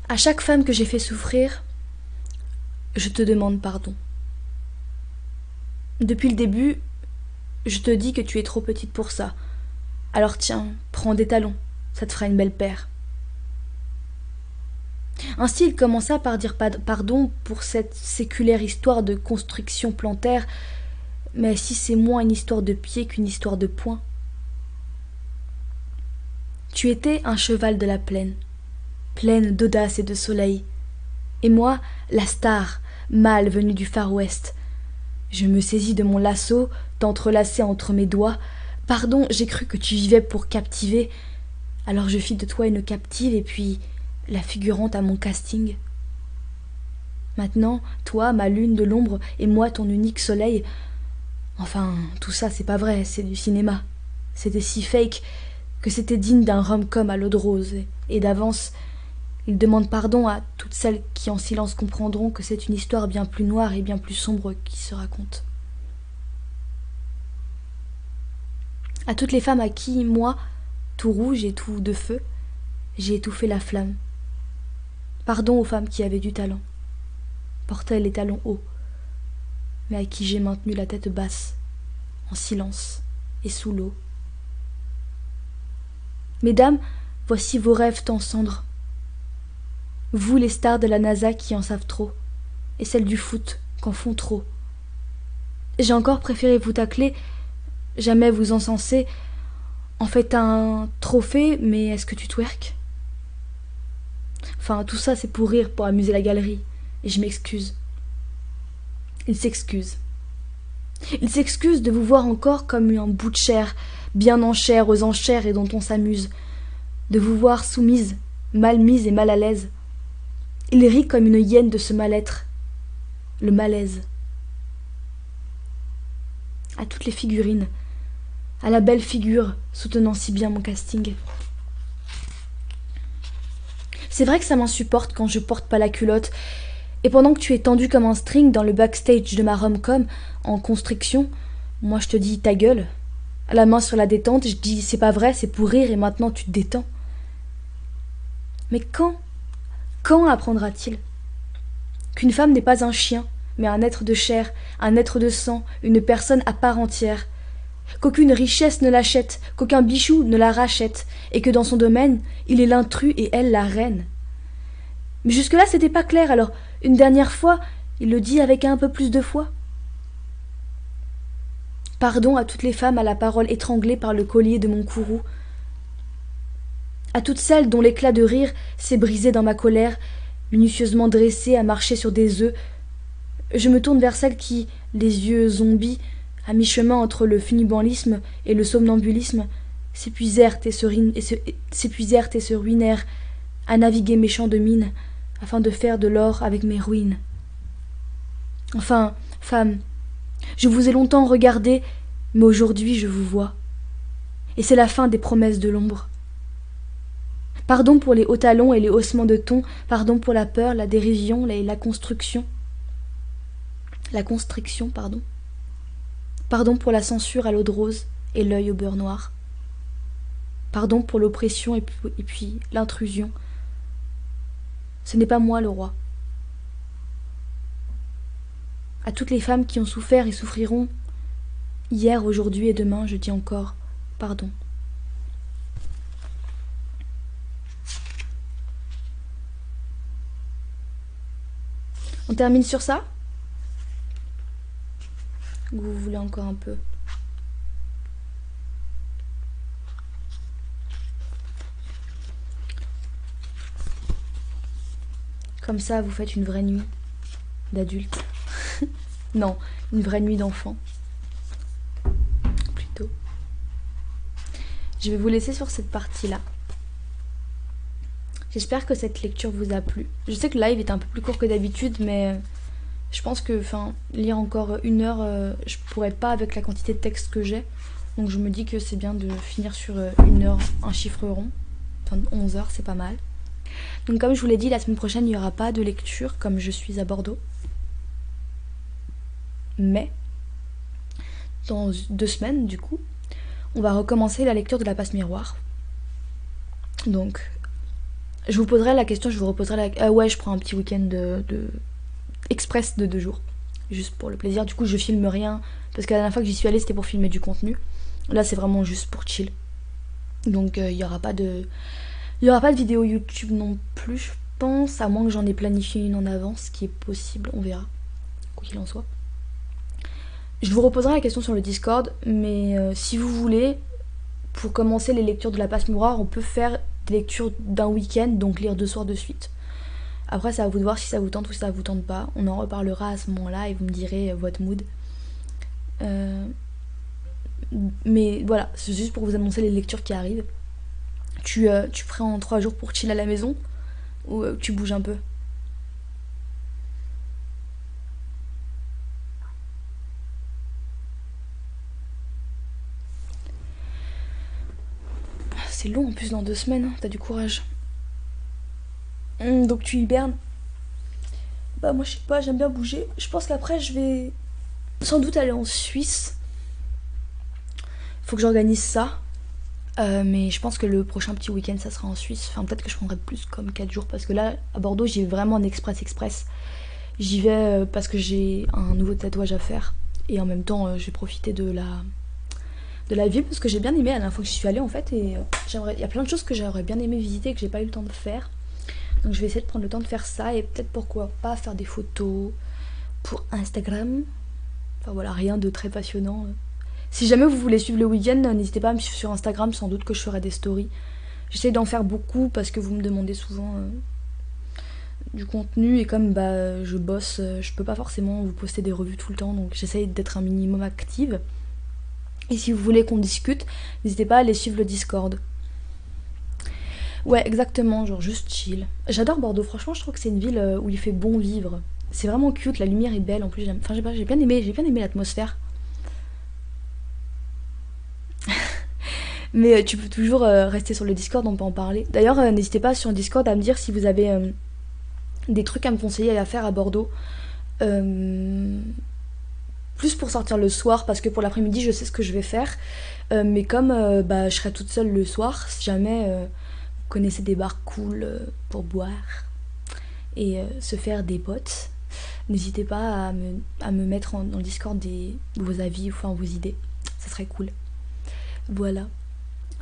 À chaque femme que j'ai fait souffrir, je te demande pardon. Depuis le début, je te dis que tu es trop petite pour ça. Alors tiens, prends des talons, ça te fera une belle paire. Ainsi, il commença par dire pardon pour cette séculaire histoire de construction plantaire, mais si c'est moins une histoire de pied qu'une histoire de poing. Tu étais un cheval de la plaine, pleine d'audace et de soleil, et moi, la star, mâle venue du Far West. Je me saisis de mon lasso, t'entrelaçai entre mes doigts. Pardon, j'ai cru que tu vivais pour captiver. Alors je fis de toi une captive et puis la figurante à mon casting. Maintenant, toi, ma lune de l'ombre, et moi, ton unique soleil. Enfin, tout ça, c'est pas vrai, c'est du cinéma. C'était si fake que c'était digne d'un rom-com à l'eau de rose. Et d'avance, il demande pardon à toutes celles qui en silence comprendront que c'est une histoire bien plus noire et bien plus sombre qui se raconte. À toutes les femmes à qui, moi, tout rouge et tout de feu, j'ai étouffé la flamme. Pardon aux femmes qui avaient du talent, portaient les talons hauts, mais à qui j'ai maintenu la tête basse, en silence et sous l'eau. Mesdames, voici vos rêves en cendres. Vous, les stars de la NASA qui en savent trop, et celles du foot qu'en font trop. J'ai encore préféré vous tacler, jamais vous encenser. En fait un trophée, mais est-ce que tu twerks? Enfin, tout ça c'est pour rire, pour amuser la galerie, et je m'excuse. Il s'excuse. Il s'excuse de vous voir encore comme un bout de chair, bien en chair, aux enchères et dont on s'amuse, de vous voir soumise, mal mise et mal à l'aise. Il rit comme une hyène de ce mal-être, le malaise. À toutes les figurines, à la belle figure soutenant si bien mon casting. C'est vrai que ça m'insupporte quand je porte pas la culotte, et pendant que tu es tendu comme un string dans le backstage de ma rom-com en constriction, moi je te dis ta gueule, la main sur la détente, je dis c'est pas vrai, c'est pour rire et maintenant tu te détends. Mais quand apprendra-t-il qu'une femme n'est pas un chien, mais un être de chair, un être de sang, une personne à part entière, qu'aucune richesse ne l'achète, qu'aucun bijou ne la rachète, et que dans son domaine, il est l'intrus et elle la reine. Mais jusque-là, c'était pas clair, alors Une dernière fois, il le dit avec un peu plus de foi. Pardon à toutes les femmes à la parole étranglée par le collier de mon courroux. À toutes celles dont l'éclat de rire s'est brisé dans ma colère, minutieusement dressée à marcher sur des œufs. Je me tourne vers celles qui, les yeux zombies, à mi-chemin entre le funambulisme et le somnambulisme, s'épuisèrent et se ruinèrent à naviguer méchant de mine, afin de faire de l'or avec mes ruines. Enfin, femme, je vous ai longtemps regardé, mais aujourd'hui je vous vois. Et c'est la fin des promesses de l'ombre. Pardon pour les hauts talons et les haussements de ton, pardon pour la peur, la dérision et la construction. La constriction, pardon. Pardon pour la censure à l'eau de rose et l'œil au beurre noir. Pardon pour l'oppression et puis l'intrusion. Ce n'est pas moi le roi. À toutes les femmes qui ont souffert et souffriront, hier, aujourd'hui et demain, je dis encore pardon. On termine sur ça? Ou vous voulez encore un peu? Comme ça, vous faites une vraie nuit d'adulte. Non, une vraie nuit d'enfant. Plutôt. Je vais vous laisser sur cette partie-là. J'espère que cette lecture vous a plu. Je sais que le live est un peu plus court que d'habitude, mais je pense que lire encore 1 heure, je pourrais pas avec la quantité de texte que j'ai. Donc je me dis que c'est bien de finir sur 1 heure, un chiffre rond. 11 heures, c'est pas mal. Donc comme je vous l'ai dit, la semaine prochaine, il n'y aura pas de lecture, comme je suis à Bordeaux. Mais, dans 2 semaines, du coup, on va recommencer la lecture de la passe miroir. Donc, je vous poserai la question, je vous reposerai la... ouais, je prends un petit week-end de express de 2 jours. Juste pour le plaisir. Du coup, je filme rien. Parce que la dernière fois que j'y suis allée, c'était pour filmer du contenu. Là, c'est vraiment juste pour chill. Donc, il n'y aura pas de... Il n'y aura pas de vidéo YouTube non plus, je pense. À moins que j'en ai planifié une en avance, ce qui est possible. On verra. Quoi qu'il en soit. Je vous reposerai la question sur le Discord. Mais si vous voulez, pour commencer les lectures de la passe miroir, on peut faire des lectures d'un week-end. Donc, lire 2 soirs de suite. Après, c'est à vous de voir si ça vous tente ou si ça vous tente pas. On en reparlera à ce moment-là et vous me direz votre mood. Mais voilà, c'est juste pour vous annoncer les lectures qui arrivent. Tu prends 3 jours pour chill à la maison ou tu bouges un peu? C'est long en plus dans 2 semaines, hein, t'as du courage. Donc tu hibernes? Bah moi je sais pas, j'aime bien bouger. Je pense qu'après je vais sans doute aller en Suisse. Faut que j'organise ça. Mais je pense que le prochain petit week-end ça sera en Suisse. Enfin peut-être que je prendrai plus comme 4 jours parce que là à Bordeaux j'y vais vraiment en express. J'y vais parce que j'ai un nouveau tatouage à faire. Et en même temps j'ai profité de la ville parce que j'ai bien aimé la dernière fois que j'y suis allée en fait. Et il y a plein de choses que j'aurais bien aimé visiter et que j'ai pas eu le temps de faire. Donc je vais essayer de prendre le temps de faire ça et peut-être pourquoi pas faire des photos pour Instagram. Enfin voilà, rien de très passionnant. Si jamais vous voulez suivre le week-end, n'hésitez pas à me suivre sur Instagram, sans doute que je ferai des stories. J'essaie d'en faire beaucoup parce que vous me demandez souvent du contenu et comme je bosse, je peux pas forcément vous poster des revues tout le temps, donc j'essaie d'être un minimum active. Et si vous voulez qu'on discute, n'hésitez pas à aller suivre le Discord. Ouais, exactement, genre juste chill. J'adore Bordeaux, franchement, je trouve que c'est une ville où il fait bon vivre. C'est vraiment cute, la lumière est belle, en plus, j'ai bien aimé l'atmosphère. Mais tu peux toujours rester sur le Discord, on peut en parler. D'ailleurs, n'hésitez pas sur le Discord à me dire si vous avez des trucs à me conseiller à faire à Bordeaux. Plus pour sortir le soir, parce que pour l'après-midi, je sais ce que je vais faire. Mais comme je serai toute seule le soir, si jamais vous connaissez des bars cool pour boire et se faire des potes, n'hésitez pas à me mettre dans le Discord vos avis, enfin vos idées. Ça serait cool. Voilà.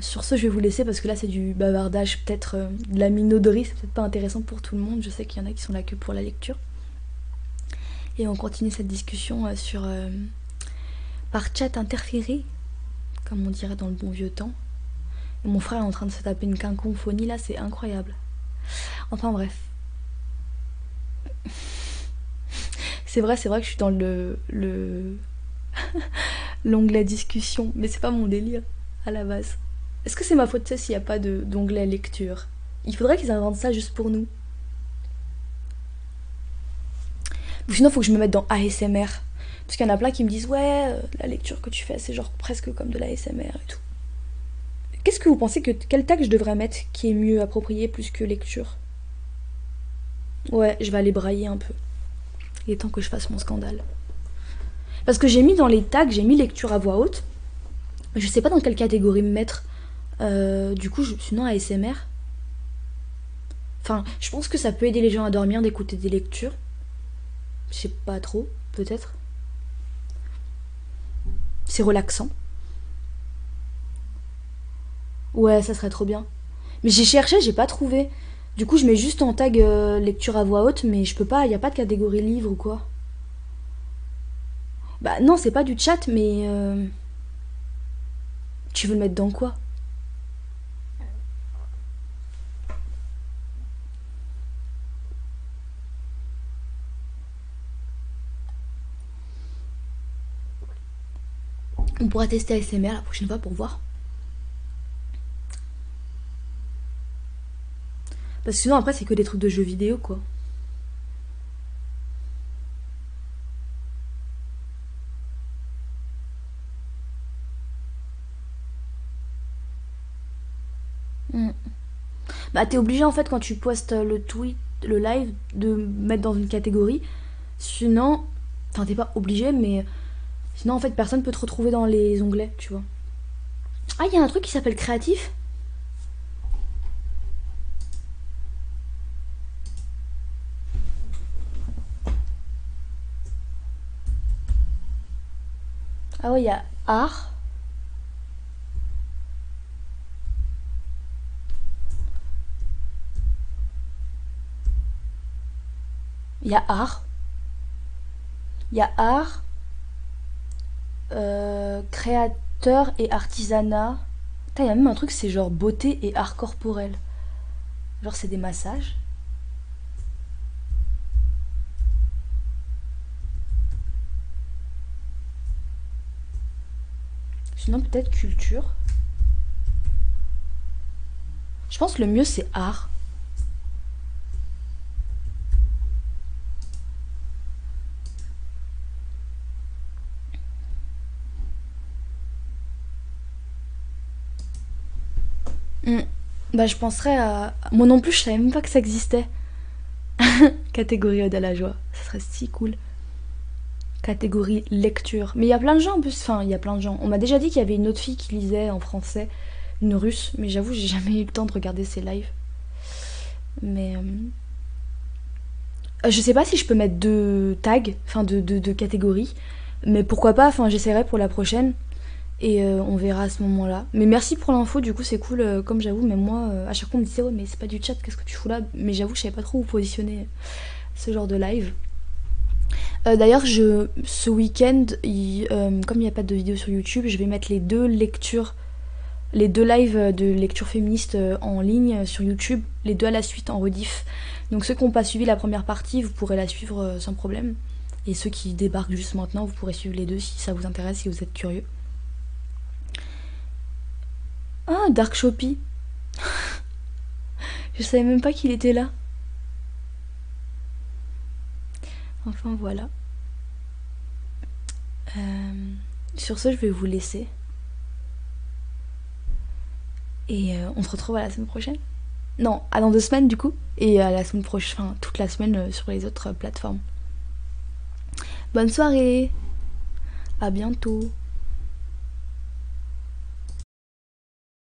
Sur ce, je vais vous laisser parce que là c'est du bavardage, peut-être de la minauderie, c'est peut-être pas intéressant pour tout le monde. Je sais qu'il y en a qui sont là que pour la lecture. Et on continue cette discussion par chat interféré, comme on dirait dans le bon vieux temps. Et mon frère est en train de se taper une quinconphonie là, c'est incroyable. Enfin bref. C'est vrai que je suis dans l'onglet discussion, mais c'est pas mon délire à la base. Est-ce que c'est ma faute s'il n'y a pas d'onglet lecture? Il faudrait qu'ils inventent ça juste pour nous. Ou sinon, il faut que je me mette dans ASMR. Parce qu'il y en a plein qui me disent ouais, la lecture que tu fais, c'est genre presque comme de l'ASMR et tout. Qu'est-ce que vous pensez quel tag je devrais mettre qui est mieux approprié plus que lecture? Ouais, je vais aller brailler un peu. Il est temps que je fasse mon scandale. Parce que j'ai mis dans les tags, j'ai mis lecture à voix haute. Je sais pas dans quelle catégorie me mettre. Du coup, sinon ASMR. Enfin, je pense que ça peut aider les gens à dormir d'écouter des lectures. Je sais pas trop, peut-être. C'est relaxant. Ouais, ça serait trop bien. Mais j'ai cherché, j'ai pas trouvé. Du coup, je mets juste en tag lecture à voix haute, mais je peux pas, y a pas de catégorie livre ou quoi. Bah non, c'est pas du chat, mais tu veux le mettre dans quoi? On pourra tester ASMR la prochaine fois pour voir. Parce que sinon après c'est que des trucs de jeux vidéo quoi. Mm. Bah t'es obligé en fait quand tu postes le tweet, le live, de mettre dans une catégorie. Sinon, enfin t'es pas obligé mais sinon en fait personne peut te retrouver dans les onglets, tu vois. Ah il y a un truc qui s'appelle créatif. Ah ouais il y a art. Il y a art. Il y a art. Créateur et artisanat. Il y a même un truc c'est genre beauté et art corporel. Genre c'est des massages. Sinon peut-être culture. Je pense que le mieux c'est art. Hmm. Bah je penserais à... Moi non plus je savais même pas que ça existait. Catégorie ode à la joie. Ça serait si cool. Catégorie lecture. Mais il y a plein de gens en plus. Enfin il y a plein de gens. On m'a déjà dit qu'il y avait une autre fille qui lisait en français. Une russe. Mais j'avoue j'ai jamais eu le temps de regarder ses lives. Mais... je sais pas si je peux mettre deux tags. Enfin deux catégories. Mais pourquoi pas. Enfin j'essaierai pour la prochaine. Et on verra à ce moment-là. Mais merci pour l'info, du coup c'est cool. Comme j'avoue, même moi, à chaque fois on me disait ouais mais c'est pas du chat, qu'est-ce que tu fous là? Mais j'avoue je savais pas trop où positionner ce genre de live. D'ailleurs ce week-end, comme il n'y a pas de vidéo sur YouTube, je vais mettre les deux lectures, les deux lives de lecture féministe en ligne sur YouTube, les deux à la suite en rediff. Donc ceux qui n'ont pas suivi la première partie, vous pourrez la suivre sans problème. Et ceux qui débarquent juste maintenant, vous pourrez suivre les deux si ça vous intéresse, si vous êtes curieux. Ah, Dark Shoppy. Je savais même pas qu'il était là. Enfin voilà. Sur ce, je vais vous laisser. Et on se retrouve à la semaine prochaine. Non, à dans 2 semaines du coup. Et à la semaine prochaine, enfin toute la semaine sur les autres plateformes. Bonne soirée. À bientôt.